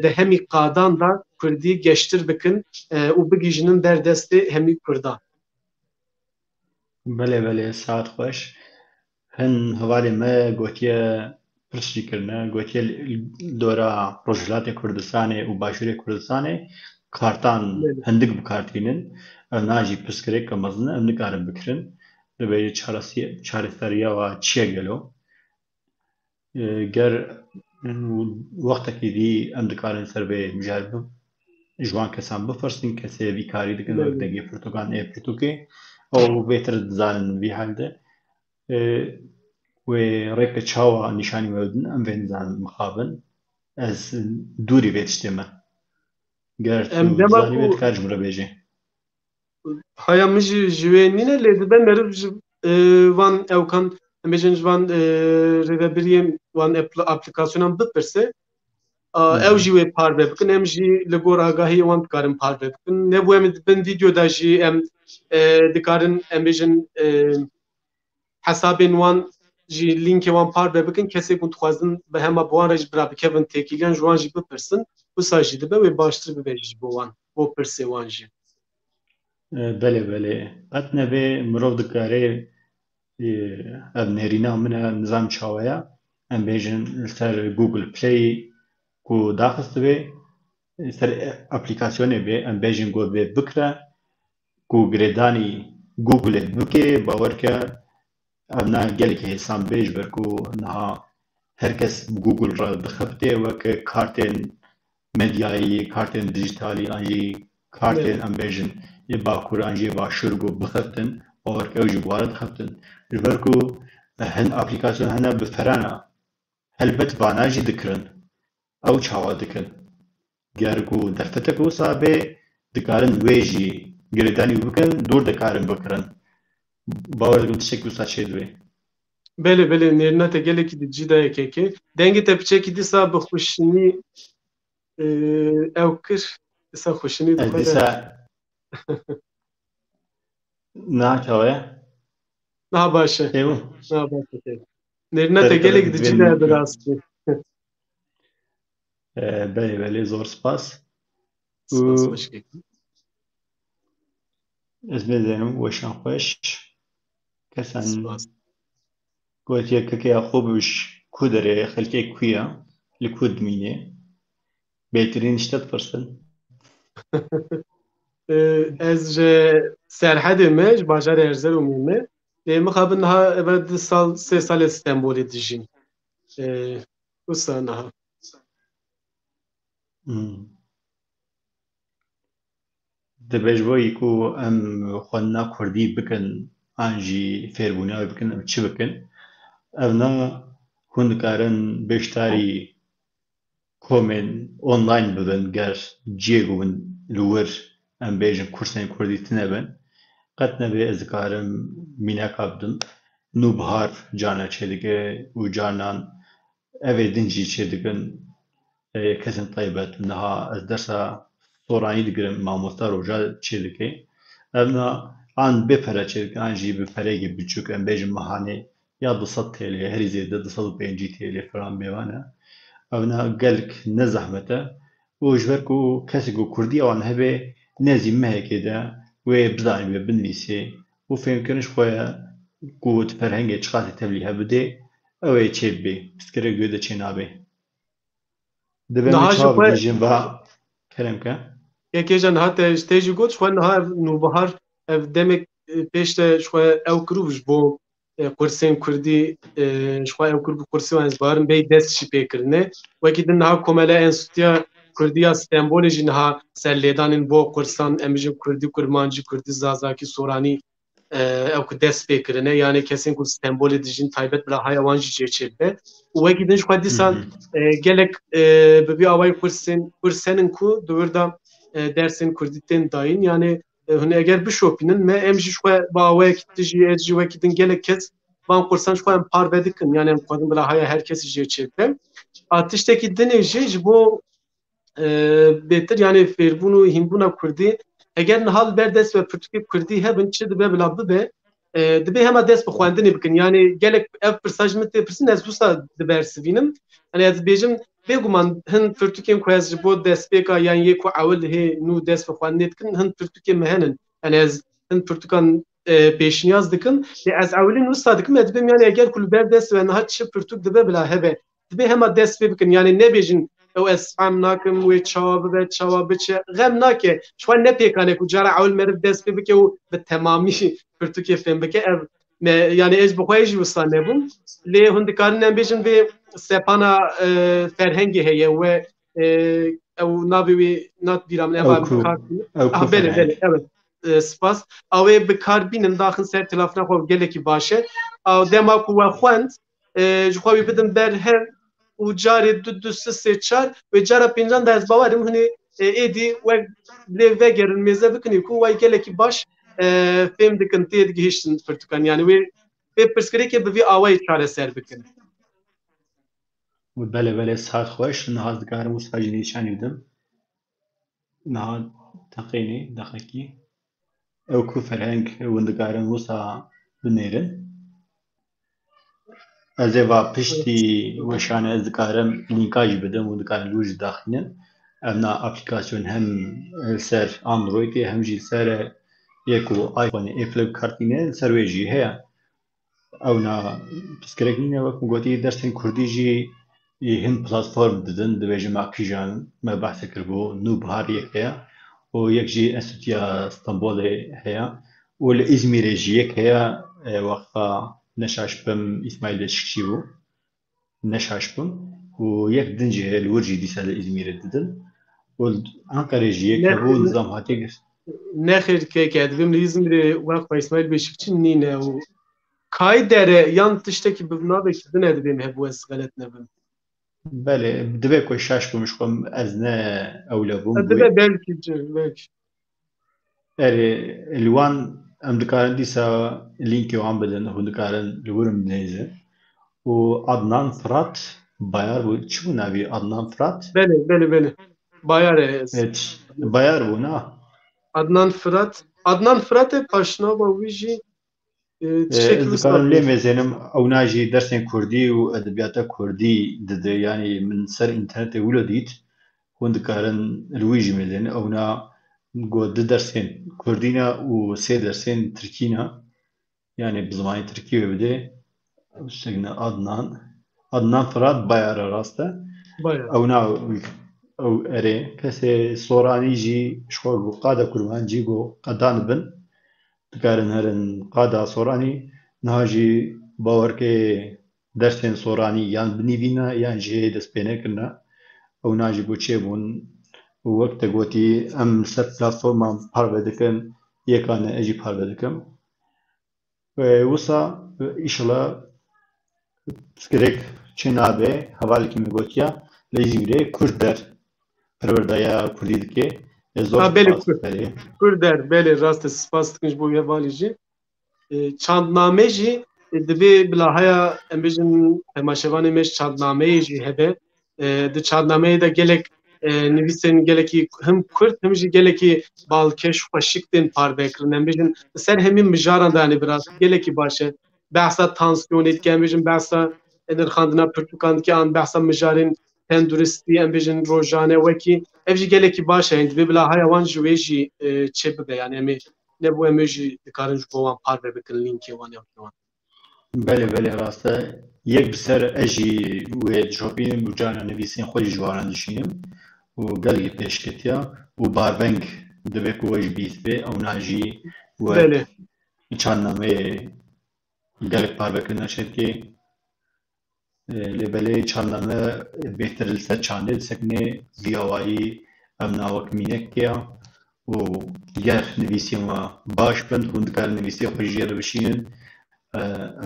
di hemî qadan da Kurdî geştir bikin û bigîjinin berdestê hemî Kurdan. Belê belê saet xweş hin hevalê me gotiye pirsî kirine gotiye dora Rojhilatê Kurdistanê û Başûrê Kurdistanê kartan hindik bikartînin ev najî pirsgirêk mezin em nikarin bikirin dibe çareseriya wa çi ye gelo ger wextekî dî em dikarin ser vê mijar ji wan kesan bipirsin kesê vî karî dikin dengê pirtûkan ê pirtûkê ew bêtir dizanin vî halde wê rêka çawa nîşanî we bidin em vê nizanin mixabin ez dûrî vê tiştê me ger tu zanî wê dikar ji min re bêjî. Haya min jî ji wê nîne lê dibe meriv ji van ewkan em bêjin ji van rêvebiriyên wan aplîkasyonan bipirse ew jî wê parve bikin em jî li gor agahiyê wan dikarin parve bikin ne bû em dibin vîdeo da jî em dikarin em bêjin hesabên wan jî linkê wan parve bikin kesê ku dixwazin bi hema bi wan re jî bira bikevin têkîliyan ji wan jî bipirsin wisa jî dibe wê baştir bibe jî bo wan bo pirsê wan jî. Belê belê qet nevê mirov dikare ev nêrîna min e nizam çaweya em bêjin li ser Google Play ku daxistibe ser aplîkasyonê bê em bêjin got vê bikire ku girêdanî Googleê bike bawer ke ev ne gelekî hêsan bê ji ber ku niha herkes bi Google re dixebite weke kartên medyayî kartên dijitalî an jî kartên em bêjin yê bakur an jî başûr got bixebtin bawer ke ew jî bi wan re dixebtin ji ber ku hin aplîkasyon hene bi ferana helbet vana jî dikirin ew çawa dikin ger ku derfetek wisa bê dikarin wê jî girêdanî bikin dûr dikarin bikirin bawer dikim tiştek wisa çê dibe. بله نرنت گلکی دی جدا یکی دنگی تپچه کی دیسا بخوشنی او کر دیسا خوشنی Ez دخوره dîsa naçawe نه باشه ew نه باشه نرنت tereqet گلکی دی divê جدا min bike. براستی Belê zor spas. û سپاس خوش کی ez mêzenim weşan xweş kesan سپاس gotiye kekeya xwe biş ku derê xelkê ku ye li ku dimîne bêhtirîn tişte dipirsin. از سرحد مج باجار ارزرومیمه مخابن ها بعد سال 3 سال استانبول دیجیم وسا ها Dibêjboyî ku em xwendina Kurdî bikin an jî fêrbûniya wê bikin em çi bikin? Ev na hûn dikarin beşdarî komên online bibin ger ciyê bûn li wir em bêjin kursên Kurdî tune bin. Qet nebê ez dikarim mîneka bidim. Nûbihar carna çêdike û carnan ev ê din jî çêdikin kesên taybet. Niha ez dersa soranî digirim mamosta roja çêdike. Ev na an bê pere çêdikin an jî bi perekê biçûk em bêjin mehanê ya 200 TL herî zêde 250 TL falan mêvan e. Ev na gelek ne zehmet e û ji ber ku kesê ku Kurdî wan hebe nezî mehekê de wê bizanî wê binivîsê û fêmkirin ji xwe ye ku di ferhengê çi qasî tevlî hebidê ew ê çêbibe pirsgirêk wê de çê nabe. Dibe me نها çawa جوه bigîjin va keremke یکی جن هات استیجی گوت شو نها نوبهار دمک پیش شو او کروش بو قرسین کردی شو او کرب قرسی و انزبارن بی دست شی پیکرنه وکی دن نها کمالا انستیا کردیا استانبول جنها سرلیدانن بو قرسان امجی کردی کرمانجی کردی زازاکی سورانی او که دست پیکرنه یعنی کسی که استانبول دیجین تایبت بلا حیوان جی چیبه وکی دن شو دیسان gelek bir avay kursenin ku doğruda dersin Kurdistan dayın yani hani eğer bir şopinin me emji şu bağaya gitti ji vakitin gelek kes van kursan şu an par bedikin yani em kadın bile haya herkes ji çekti atıştaki deneyci bu beter yani ferbunu himbuna kurdi eğer hal berdes ve Türkiye kurdi hebben çi de bela be dibe hema dest bi xwendinê bikin yani gelek ev pirsaj min tê pirsin ez wisa dibersivînim hani ez bêjim bêguman hin pirtûkên ku ez ji bo destpêka yan yê ku ewil hê nû dest bi xwendinê dikin hin pirtûkên me henin yani ez hin pirtûkan pêşniyaz dikin ez ewilîn wisa dikim ez dibêm yani eger ku li ber dest ve niha çi pirtûk dibe bila hebe dibe hema dest pê bikin yani nebêjin ew ez fem nakim wê çawa bibe çawa biçe xem nake ji xwe nepêkane ku cara ewil meriv dest pê bike û bi temamî pirtûkê fêm bike ev yani ez bi xwe jî wisa nebûm lê hûn dikarin em bêjin vê sepana ferhengê heye we ew navê wê natbîra min ew eva ku bikarbînin ew ku belê ferheng. evet spas ew ê bikarbînin daxin ser tilafina xwe gelekî baş e ew dema ku we xwend ji xwe wî bidin ber her û carê du sê sê çar ve cara pêncan da ez bawerim hûnê êdî we lê vegerin mêze bikinî ku we gelekî baş fêm dikin tê digihîştin pirtûkan yani wê pirsgirêkê bi vî awayê çareser bikin. Belê saet xweş niha ez dikarim wisa jî nîşanî bidim. Niha teqînê deqekî ew ku ferheng hûn dikarin wisa binêrin. Ez ê va piştî weşanê ez dikarim lînka jî bidim û dikarin lû jî daxînin. Ev na aplîkasyon hem ser Androidê hem jî ser yê ku iPhoneê êfilek kartîne ser wê jî heye. Ew na pirsgirêk nîne wek min gotî dersên Kurdî jî hin platform didin dibêjim me kîjan me behsê kiribû Nûbihar yek heye û yek jî Enstitûya Stenbolê heye û li İzmîrê jî yek heye wexta neşaşbim İsmaîl Beşikçî bû neşaşbim û yek din jî heye li wir jî dîsa li İzmîrê didin û Enqerê jî yek hebû nizam hatiye Nexêr keke dibêm li İzmîrê wexta İsmaîl Beşikçî nîne û kayî dere yan tiştekî bi navekî din e dibêm hebû ez galet nebim. Belê dibe ku şaş bûm ji xwe ez ne ewle bûm Dibe belkî belkî erê li wan em dikarin dîsa lînkê wan bidin hûn dikarin li wir min binêzin û Adnan Fırat bayar bû. Çi bû navê Adnan Fırat? Belê. Bayar e ez. Bayar bû na? Adnan Fırat. Adnan Fırat e paşnava wî jî tişekî Ez wisa dikarim lê bû. mêzenim ewna jî dersên Kurdî û edebiyata Kurdî dide. Yani min ser internetê wilo dît hûn dikarin li wî jî mêzin ewna got 2 dersên Kurdî ne û 3 dersên Tirkî ne. Yani bi zimanê Tirkî wê bide. Şeklinde Adnan Fırat bayar e rast e. Bayar. Ewna ew erê kesê soranî jî ji xwe got qada kurmancî got qedan bin. Dikarin herin qada soranî niha jî bawerkê dersên soranî yan binîvîne yan jî hê destpênekirine. Ewna jî got çêbûn û wek te gotî em li ser platforman parve dikin yekan e ez jî parve dikim. Wisa îşillah girêk çi nabe hevalekî min gotiya lê jî vîrê Kurd der perwerdaya Kurdî dike. Ez zor Belê spas berê. Kurd der belê rast e spas dikim ji bo hevalî jî. Çandname jî divê bila heya em bêjin temaşevanê me ji çandnameyê jî hebe. Di çandnameyê de gelek nivîsên gelekî him Kurd him jî gelekî balkêş xweşik tên parve kirin. Em bêjin li ser hemîn mijaran de yanî biraz gelekî baş e. Behsa tansiyonê dike em bêjin behsa nirxandina pirtûkan dike an behsa mijarên tenduristî em bêjin rojane wekî ev jî gelekî baş e. Divê bila heya wan ji wê jî çê bibe yani em ê nebû em ê jî dikarin ji bo wan parve bikin lînkê wan ya wan. Belê rast e. Yek bi ser ez jî wê dişopînim û carna nivîsên xwe jî ji waran dişînim û gelekî pêşketiya û barbeng divê ku we jî bîst bê ewna jî Belê. çandnameyê gelek parvekirina şerkê lê belê çandname bêhtir li ser çandê disekine vîyawayî em nawek mînekê ya û ger nivîsên we baş bin hûn dikarin nivîsê xwe jî re bişînin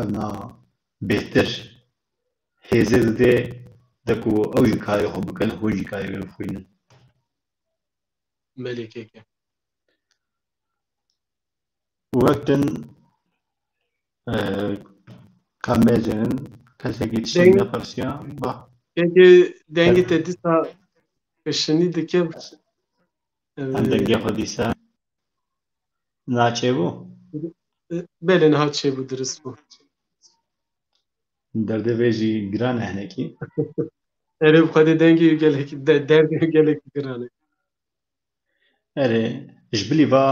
evna bêhtir hêzê dide de ku ew jî karê xwe bikin hûn jî karê wê bixwînin. Belê kêke. Wek din ka mêzinin kesekî tiştê nepirsiya Kêkê dengê te dîsa kişinî dike em dengê xwe dîsa naçêbû belê niha çêbû dirist bû. derdê vê jî giran e hinekî. Erê bi xwedê dengê gelekî derdê gelekî giran e. Erê ji bilî va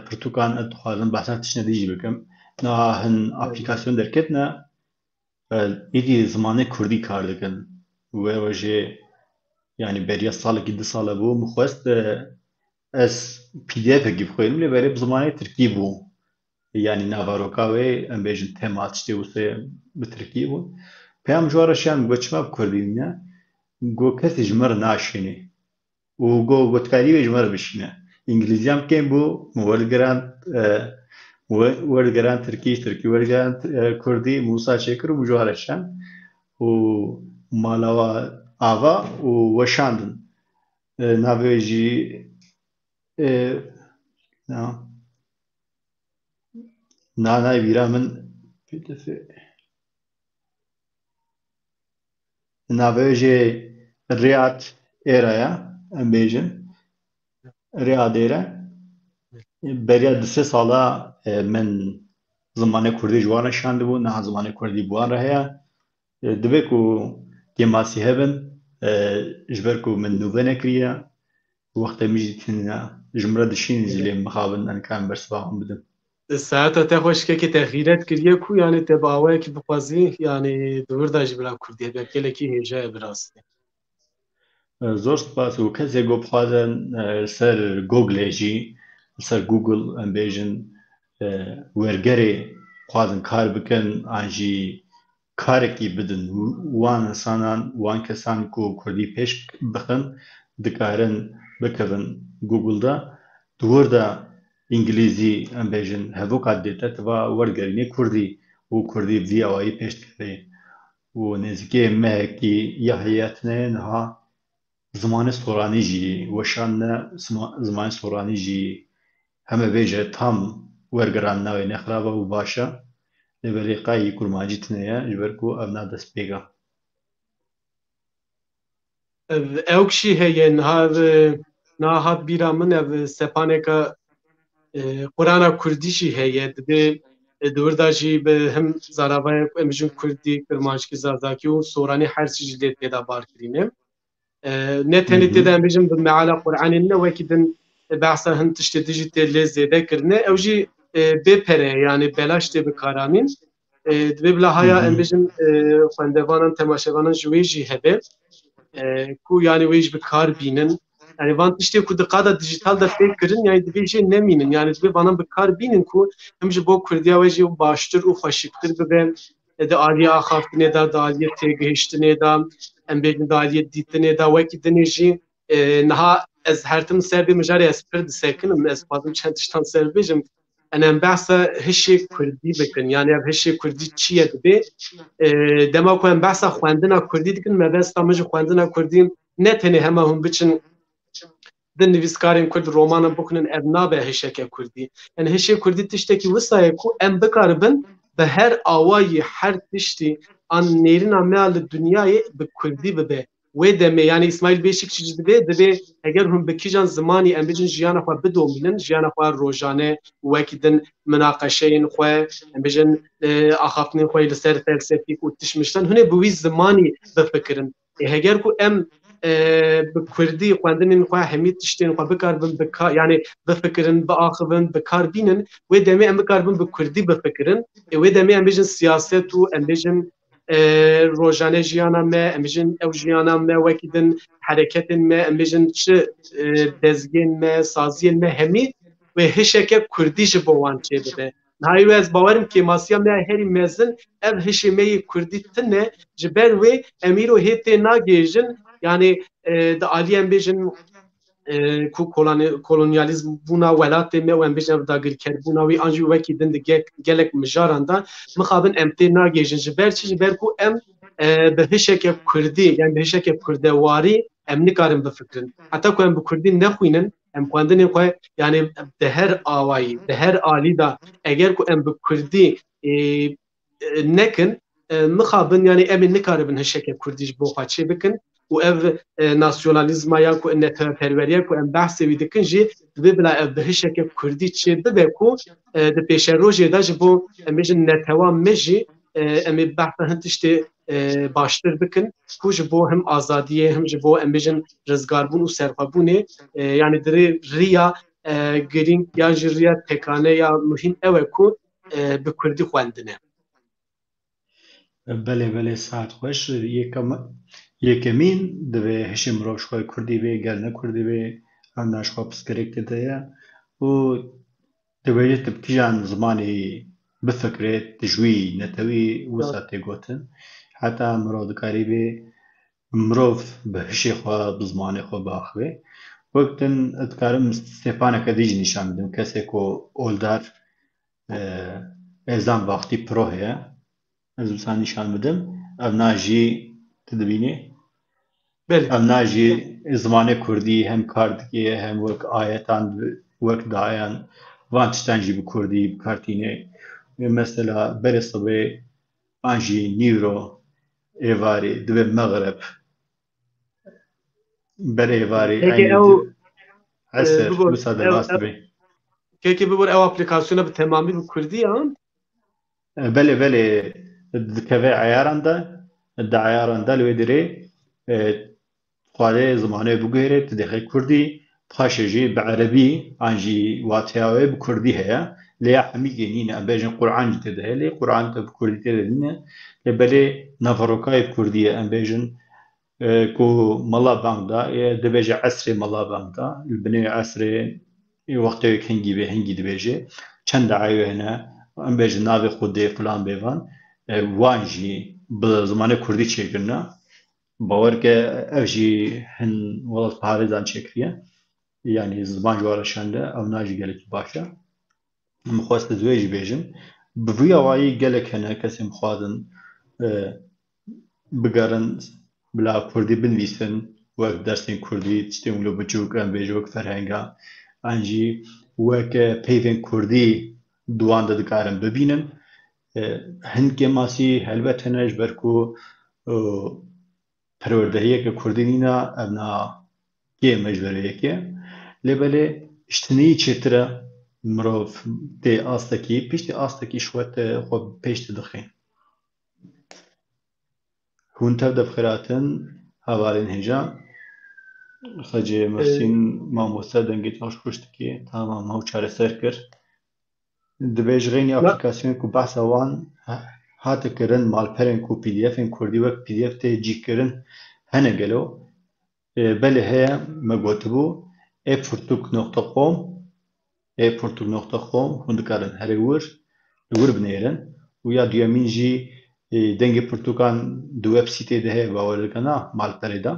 pirtûkan ez dixwazim behsa tiştê jî bikim. Niha hin aplîkasyon derketine êdî zimanê Kurdî kar dikin û ew jê yani beriya salekî 2 sal bû min xwest ez PDFekî bixwînim lê berê bi zimanê Tirkî bû. Yani navaroka wê em bêjin tema tiştê wisa bi Tirkî bû. Peyam ji we re şiyan got çima bi Kurdî bîne got kesê ji me re naşînê û got gotkarî wê ji me re bişîne. İngilîziyam kêm bû min werdigeran Tirkî werdigeran Kurdî min wisa çêkir û min ji we re şiyan û mala we ava û weşandin. Navê wê jî navê vîra min navê wê jê Riyad Êra ye em bêjin Riyad Êre beriya 2-3 sala min zimanê Kurdî ji wan re şandibû niha zimanê Kurdî bi wan re heye. Divê ku gemasî hebin ji ber ku min nûve nekiriye wextê min jî tîne ji min re dişînin ji lê mixabin em bersiva wan bidin. Saeta te xweşkekê te xîret kiriye ku yani te bi awayekî bixwazî yani di wir de jî bila Kurdî hebe gelekî hêja ye bi rastî. Zor spas û kesê got bixwazin li ser Googlê jî li ser Google em bêjin wergerê dixwazin kar bikin an jî karekî bidin wan insanan wan kesan ku Kurdî pêş bixin dikarin bikevin Google'da di wir de İngilîzî em bêjin hevok dête tiva wergerînê Kurdî û Kurdî vî awayî pêş dikeve û nêzîkî mehekî ya heyetine niha zimanê soranî jî weşandine zimanê soranî jî heme bêje tam wergeran navê nexirab û baş e لەبەرێ قایی کورمانجی تنەیە ji ber ku ev na dest pêga. ew kişî heye niha hat bîra min ev sepaneka Qur'ana Kurdî jî heye dibe di wir de jî bi him zaravaya ku em bijin Kurdî, Kirmanckî, Zazakî û Soranî hersî jî lê têda barkirîne. Ne tenê têda em bijin bi meala Qur'anê ne wekî din behsa hin tiştê dijî tê lê zêde kirine ew jî bêpere yani belaş tê bikaranîn. Dibe bila haya em bijin xwendevanan temaşevanan ji wê jî hebe ku yani wê jî bi kar bînin. Yani van tiştê ku di qada dijital de fêk kirin yani divê jê nemînin yani divê vanan bi kar bînin ku him ji bo Kurdiya we jî baştir û xweşiktir bibe di aliyê axaftinê de di aliyê têgihiştinê de em bêjin di aliyê dîtinê de wekî dinê jî niha ez hertim ser bê mijarê ez pir disekinim ez xwazim çend tiştan ser bêjim em behsa hişê Kurdî bikin yani ev hişê Kurdî çi ye dibe dema ku em behsa xwendina Kurdî dikin me besta min ji xwendina Kurdî ne tenê hema hûn biçin di nivîskarên Kurd romanan bixwînin ev nabe hişeke Kurdî. Yani hişê Kurdî tiştekî wisa ye ku em bikaribin bi her awayî her tiştî an nêrîna me a li dunyayê bi Kurdî bibe. Wê demê yani İsmail Bêşikçî jî dibe eger hûn bi kîjan zimanî em bijin jiyana xwe bidomînin, jiyana xwe rojane wekî din minaqeşeyên xwe em bijin axaftinên xwe li ser felsefîk û tişmiştin hûn ê bi wî zimanî bifikirin. Heger ku em bi Kurdî xwendinên xwe hemî tiştên xwe bikaribin yani bifikirin, biaxivin, bikarbînin wê demê em bikaribin bi Kurdî bifikirin. Wê demê em bijin siyaset û em bijin rojane jiyana me, em bijin ew jiyana me wekî din hereketên me, em bijin çi dezgên me, saziyên me hemî wê hişeke Kurdî ji bo wan çêdibe. Nihayê wê ez bawerim kêmasiya me herî mezin ev hişê me yê Kurdî tune ji ber wê em îro hêtê nagêjin yani di aliyê em bêjin ku kolonyalizm bûna welatê me û em bêjin ev dagirkerbûna wî an jî wekî din di gelek mijaran da mixabin em tê nagêjin ji ber çi ji ber ku em bi hişeke Kurdî yani bi hişeke kurdewarî em nikarin bifikirin. Heta ku em bi Kurdî nexwînin em xwendinên xwe yani di her awayî di her alî da eger ku em bi Kurdî nekin mixabin yani em ê nikaribin hişeke Kurdî ji bo xwe çê bikin û ev nasyonalîzma yan ku neteperweriya ku em behsê wî dikin jî dibe bila ev bi hişeke Kurdî çê bibe ku di pêşerojê de ji bo em bêjin netewa me jî em ê behsa hin tiştê baştir bikin ku ji bo him azadiyê him ji bo em bêjin rizgarbûn û serxwebûnê yani dirê rêya girîng ya jî rêya tekane ya muhîm ew e ku bi Kurdî xwendine. Belê belê saet xweş yekemîn divê hişê mirov ji xwe Kurdî bê gel ne Kurdî bê ew na ji xwe pirsgirêk tê ye û dibêje tu bi kîjan zimanê bifikire dijwî netewî wisa tê gotin heta mirov dikarî bê mirov bi hişê xwe bi zimanê xwe biaxive. Wek din ez dikarim stepaneke dî jî nîşan bidim kesê ku oldar êzan vaxtî piro heye ez wisa nîşan bidim ev na jî tu dibînî ev na jî zimanê Kurdî hem kar dike hem wek ayetan wek dayan van tiştan jî bi Kurdî bikartîne mesela berê sibê an jî nîvro êvarê dibe Megreb berê êvarê eser wisa derbas dibe. Kêkê bibir ew aplîkasyona bi temamî bi Kurdî yan? Belê belê dikeve eyaran de di eyaran de li wê dirê xwedê zimanê bigihêre tu dixê Kurdî paşê jî bi erebî an jî wateya wê bi Kurdî heye lê ya hemî genîne em bêjin Qur'an jî tê de heye lê Qur'an te bi Kurdî tê de dîne lê belê naverokayê bi Kurdî ye em bêjin ku mala bang da dibêje esrê mala bang da li binê esrê wextê hingî bê hingî dibêje çend dayê hene em bêjin navê Xwedê filan bêvan wan jî bi zimanê Kurdî çêkirine bawer ke ev jî hin welat parêzan çêkiriye yani ziman ji we re şende ew na jî gelekî baş e. Min xwest ez wê jî bêjim bi vî awayî gelek hene kesên dixwazin bigerin bila Kurdî binivîsin wek dersên Kurdî tiştên wilo biçûk em bêje wek ferhenga an jî wek peyvên Kurdî di wan de dikarin bibînin هندکێ ماسی هەلبەت هەنەش بەرکو پەروەردەهەیەکە کوردینینە ئەمنا کێ مەژبەرەیەکێ لێبەلێ شتنی چێترە مرۆڤ تێ ئاستەکی پشتی ئاستەکی شوەت خۆ پێشتە دەخێن هونتە دەبخراتن هەوارێن هێژە خەجێ مەرسین مامۆستا دەنگێت هەوش کوشتکی تامام هەو چارەسەر کرد دەبێژ غێنی ئاپلیکاسیۆنێک و بەحسە وان هاتەکردن ماڵپەرێن و پیدیەفێن کوردی وەک پیدیەف تێ جیکردن هەنە گەلۆ بەلێ هەیە مەگوتبوو epfurtuk.com epfurtuk.com hûn dikarin herê wir binêrin û ya duyemîn jî dengê pirtûkan di websîtê de heye bawer dikena malperê de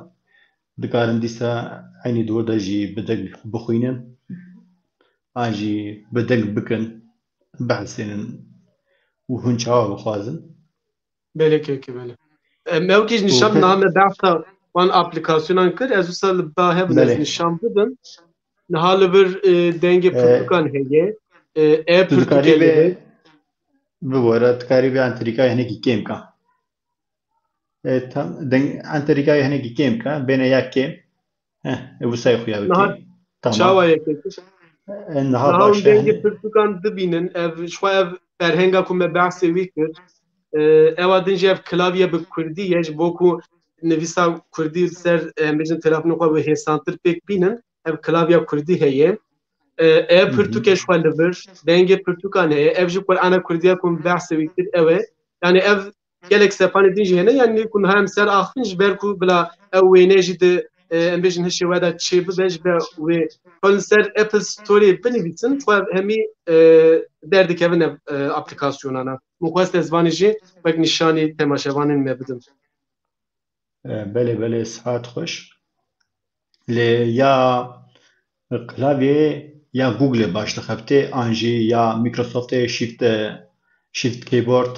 dikarin dîsa eynî dor de jî bi deng bixwînin an jî bi deng bikin behsênin û hûn çawa bixwazin belekê bele mewkî nîşan name behsa wan aplîkasyonan kir ez wisa li ba hebin ez nîşan bidin niha li bir dengê pirtûkan heye e-pirtûkê bibore tikarî vê enterîkayê hinekî kêm ka enterîkayê hinekî kêm ka bêne yek kêm wisa xuya bikî çawa yekê niha dengê pirtûkan dibînin ev xwe ev berhenga ku me behsê wî kir ewa din jî ev klavye bi kurdî ye ji bo ku nivîsa kurdî ser bêjin telefonê xwe bi hêsantir pêk bînin ev klavya kurdî heye e-pirtûkê xwe li vir dengê pirtûkan heye ev jî Qur'ana Kurdiya ku me behsê wî kir ew e yani ev gelek sepanê din jî hene yani ku niha em ser axivin ji ber ku bila ew wêne jî di em bêjin hişê we de çê bibe ji ber wê xwedin ser Apple Storeê binivîsin xwe hemî derdikevin ev aplîkasyonana min xwest ez vanî jî wek nîşanî temaşevanên me bidim belê sihat xweş lê ya klavyê ya Google baş dixebitê an jî ya Microsoftê Shift Keyboard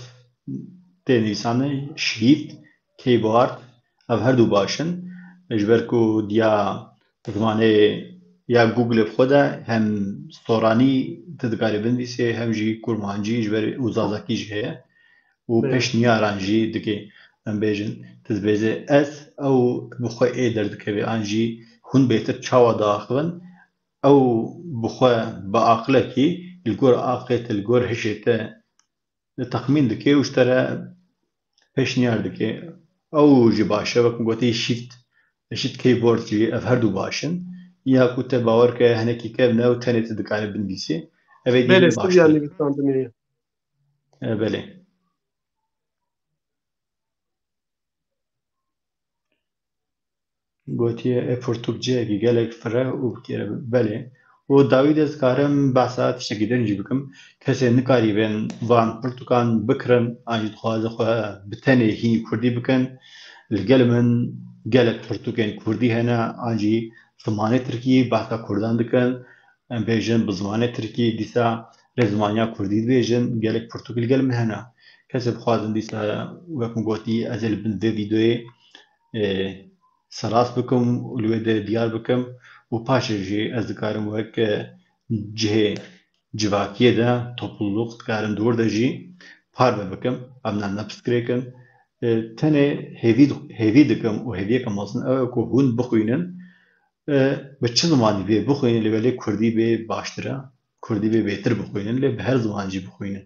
tê nivîsanî Shift Keyboard ev her du baş in ji ber ku diya zimanê ya Google xwe de hem soranî tu dikarî binivîsî hem jî kurmancî ji ber û zazakî jî heye û pêşniyaran jî dike em bêjin tu dibêje ez ew bi xwe ê derdikeve an jî hûn bêhtir çawa diaxivin ew bi xwe bi aqilekî li gor aqê te li gor hişê te texmîn dike û ji te re pêşniyar dike ew jî baş e wek min gotî Shift Keyboard jî ev her du baş in ya ku te bawer ke hinekî kevne û tenê tu dikarî binivîsî ev ê dîn baş belê gotiye e-pirtûk cihekî gelek fireh û bikêre belê û dawî de ez dikarim behsa tiştekî din jî bikim kesê nikarîbin van pirtûkan bikirin an jî dixwaze xwe bi tenê hînî kurdî bikin li gel min gelek pirtûkên kurdî hene an jî zimanê tirkî behsa kurdan dikin em bêjin bi zimanê tirkî dîsa rê zimaniya kurdî dibêjin gelek pirtûk li gel min hene kesê bixwazin dîsa wek min gotî ez ê li bin vê vîdeoyê serast bikim û li wê de diyar bikim û paşê jî ez dikarim wek cihê civakiyê de topluluk dikarim dor de jî parve bikim em nepiskirêkin tenê hêvî dikim û hêviyeka mezin ew e ku hûn bixwînin bi çi zimanî vê bixwînin lê belê Kurdî vê baştir e Kurdî vê bêhtir bixwînin lê bi her ziman jî bixwînin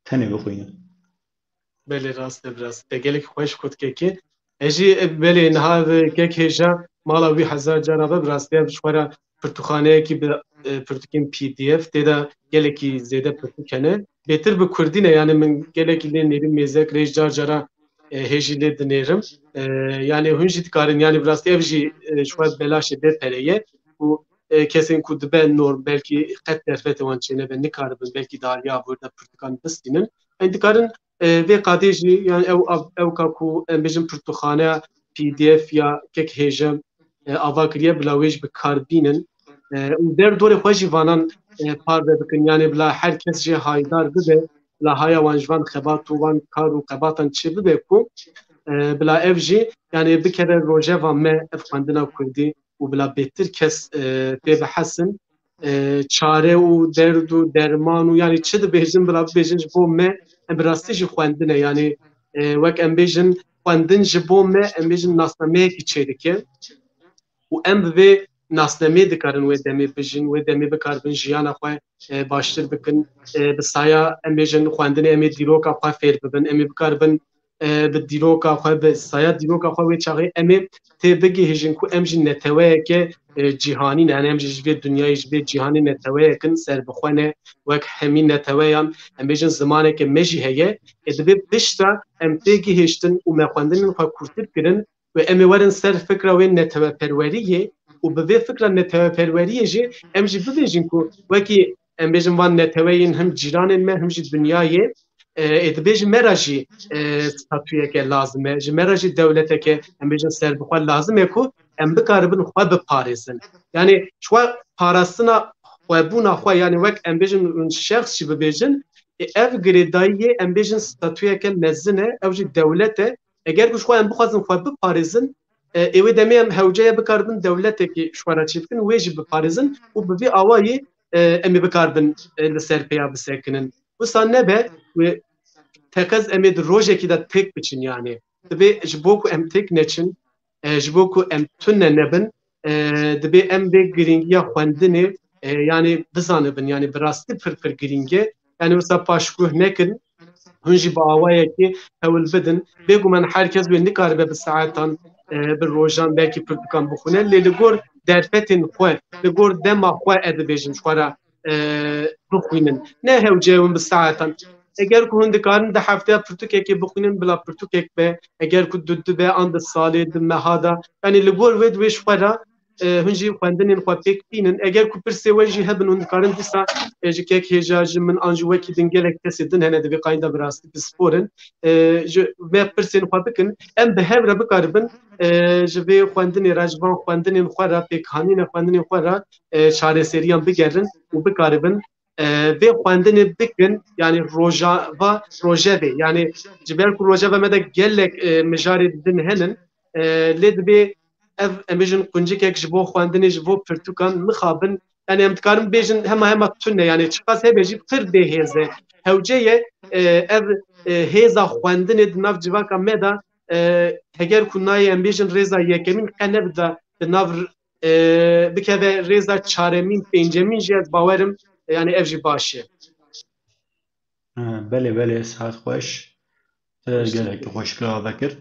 tenê bixwînin belê rast e rast te gelek xweş kutkekê ez jî belê niha kek hêja mala wî hezar cara ve bi rastî ev ji xwe re pirtûxaneyekî bi pirtûkên PDF tê de gelekî zêde pirtûk hene bêtir bi Kurdî ne yani min gelekî lê nêrîm mêzek rê car cara hêjî lê dinêrim yani hûn jî dikarin yani bi rastî ev jî ji xwe belaşê dê pereye û kesên ku dibe norm belkî qet derfetê wan çênebe nikaribin belkî daliya burada pirtûkan bistînin em dikarin vê qadê jî yani ew ka ku em bêjin pirtûxaneya PDF ya kek hêje ava kiriye bila wê jî bi kar bînin û derdorê xwe jî vanan parve bikin yani bila her kes jî haydar bibe bila haya wan ji van xebat û van kar û qebatan çi bibe ku bila ev jî yani bikeve rojeva me ev xwendina Kurdî û bila bêhtir kes tê bihesin çare û derd û derman û yani çi dibêjin bila bibêjin ji bo me em bi rastî jî xwendin e yani wek em bêjin xwendin ji bo me em bêjin nasnameyekî çê dike û em bi vê nasnemê dikarin wê demê bijin wê demê bikarbin jiyana xwe baştir bikin bi saya em bêjin xwendinê em ê dîroka xwe fêr bibin em ê bikarbin bi dîroka xwe bi saya dîroka xwe wê çaxê em ê tê bigihîjin ku em jî neteweyeke cîhanî ne yani em jî ji vê dunyayê ji vê cîhanê neteweyekin serbixwe ne wek hemî neteweyan em bêjin zimaneke me jî heye divê pişta em tê gihîştin û me xwendinên xwe kûrtir kirin ve em ê werin ser fikra wê neteweperweriyê û bi vê fikra neteweperweriyê jî em jî bibêjin ku wekî em bêjin van neteweyên him cîranên me him jî dunyayê dibêjin me ra jî statûyeke lazim e ji me ra jî dewleteke em bêjin serbixwe lazim e ku em bikaribin xwe biparêzin yani xwe parastina xwebûna xwe yani wek em bêjin şexs jî bibêjin ev girêdayiyê em bêjin statûyeke mezin e ew jî dewlet e eger ku xwe em bixwazin xwe biparêzin wê demê em hewceye bikaribin dewletekî xwe ra çê bikin wê jî biparêzin û bi vê awayî em ê bikarbin li ser pêya bisekinin wisa nebe wê teqez em ê di rojekî de têk biçin yani divê ji bo ku em têk neçin ji bo ku em tune nebin dibê em vê giringiya xwendinê yani bizanibin yani bi rastî pir giring e yani wisa paşguh nekin hûn jî bi awayekî hewil bidin bêguman herkes wê nikaribe bi saetan bi rojan belkî pir dikan bixwîne lê li gor derfetên xwe li gor dema xwe dibêjin xwe ra bixwînin ne hewceyewin bi saetan eger ku hûn dikarin di hefteya pirtûkekê bixwînin bila pirtûkek be eger ku dibe an di salê di meha da yani li gor wê wê xwe ra hûn jî xwendinên xwe pêk bînin eger ku pirsê we jî hebin hûn dikarin dîsa ji kek hêja ji min an ji wekî din gelek kesê din hene divê qayînda bi rastî bisporin ji vê pirsên xwe bikin em bi hev re bikaribin ji vê xwendinê ra ji van xwendinên xwe ra pêkhanînê xwendinên xwe ra çareseriyan bigerin û bikaribin vê xwendinê bikin yani rojava rojevê yani ji ber ku rojeva me de gelek mijarê din henin lê divê ev em bêjin quncikek ji bo xwendinê ji bo pirtûkan mixabin yani em dikarin bêjin hema tune yani çiqas hebe jî pir bêhêz e hewceye ev hêza xwendinê di nav civaka me da heger ku nayê em bêjin rêza yekemîn qene bida di nav bikeve rêza çaremîn pêncemîn jî ez bawerim yani ev jî baş e belê belê saet xweş gelekî xweşkira vekir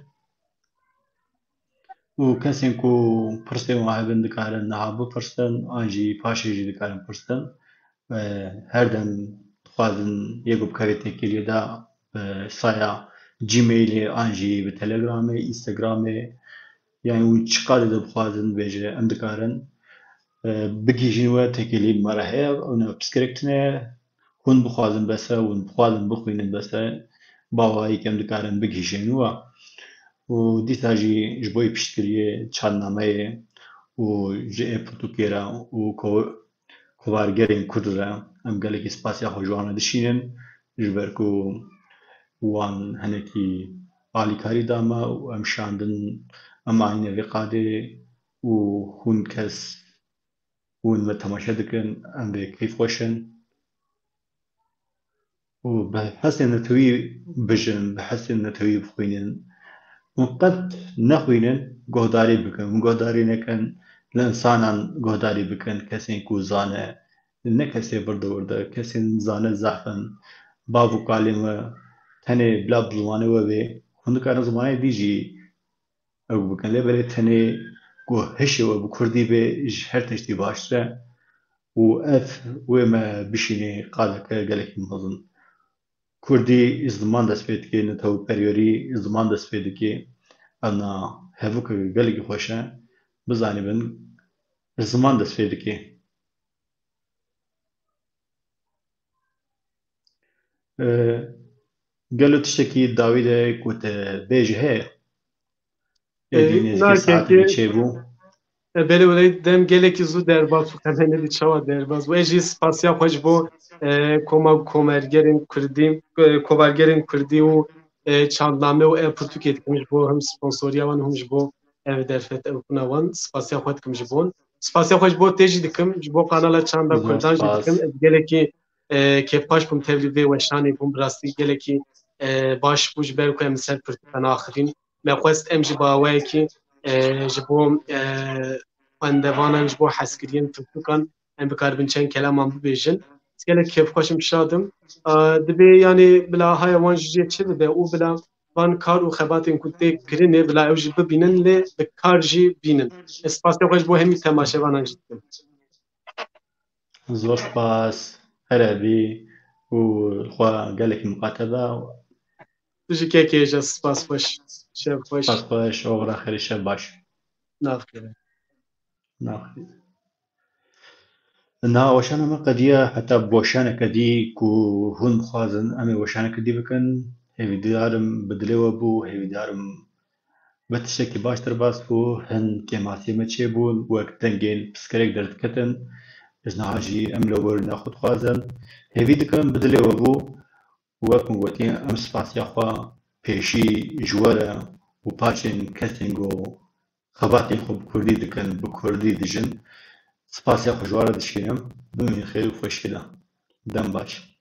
û kesên ku pirsên wan hebin dikarin niha bipirsin an jî paşê jî dikarin pirsin her dem dixwazin yekû bikevê têkiliyê de saya Gmailê an jî bi Telegramê Instagramê yani wî çi qadê de bixwazin bêje em dikarin bigîjîn we têkilî me re heye ew pirsgirêk tune hûn bixwazin bese hûn bixwazin bixwînin bese bawayî em dikarin bigîjin we û dîsa jî ji bo piştgiriyê çarnameyê û ji pirtûkê re û kovargerên Kurd re em gelekî spasiya xwe ji wan re dişînin ji ber ku wan hinekî alîkarî dame û em şandin em ayîne vê qadê û hûn kes hûn me temaşe dikin em vê keyf xweşin û bi hesên netewî bijin bi hesên netewî bixwînin hûn qet nexwînin guhdarî bikin hûn guhdarî nekin li insanan guhdarî bikin kesên ku zane ne kesê birdewirde kesên zane zehfin bav û kalên we tenê bila bi zimanê we bê hûn dikarin zimanê dî jî ew bikin lêbelê tenê ku hişê we bi Kurdî bê ji her tiştî baştir e û ev wê me bişînê qadeke gelekî mezin Kurdî ziman dest pê dike netewperwerî ziman dest pê dike ew na hevok gelekî xweş e bizanîbin ziman dest pê dike gelo tiştekî dawî de ku te bêje heye êdî nêzîkî saetê çêbû belê welê dem gelekî zû derbas û hemenê di çawa derbas wê jî spasiya xwe ji bo komergerên Kurdî kovargerên Kurdî û çandname û ev pirtûkê dikim ji bo him sponsoriya wan hûn ji bo ev derfet ew kuna wan spasiya xwe dikim ji bo Spasya xweş bo tê jî dikim ji bo kanala Çanda Zor Kurdan jî spas. dikim ez gelekî kêfxweş bûm tevlî vê weşanê bûm bi rastî gelekî baş bû ji ber ku em li ser pirtûkan axivîn me xwest em ji baweyekî ji bo xwendevanan ji bo hezkiriyên pirtûkan em bikaribin çend kelaman bibêjin ez gelek kêfxweşim şadim dibe yanî bila haya wan ji cê çi bibe û bila van kar û xebatên ku tê kirinê bila ew jî bibînin lê bi kar jî bînin ez spasya xwe ji bo hemî temaşevanan jî dikim زۆر سپاس هەرەبی و خوا gelekî miqateba tu jî kekê je spas xweş şev xweş spas xweş oxira xêrî şev baş navkeve naxîz Na weşana me qediya heta weşaneke dî ku hûn dixwazin em ê weşaneke dî bikin hêvîdarim bi dilê we bû hêvîdarim bi tiştekî baştir bas bû hin kêmasiyê me çêbûn wek dengên pirsgirêk derdiketin ez niha jî em li werîna xwe dixwazin hêvî dikim bi dilê we bû wek min gotiye em spasiya xwe pêşî ji we re û paçên kesên ku xebatên xwe bi Kurdî dikin bi Kurdî dijin spasiya xwe ji we re dişkînim bimînin xêr û xweşkî de dem baş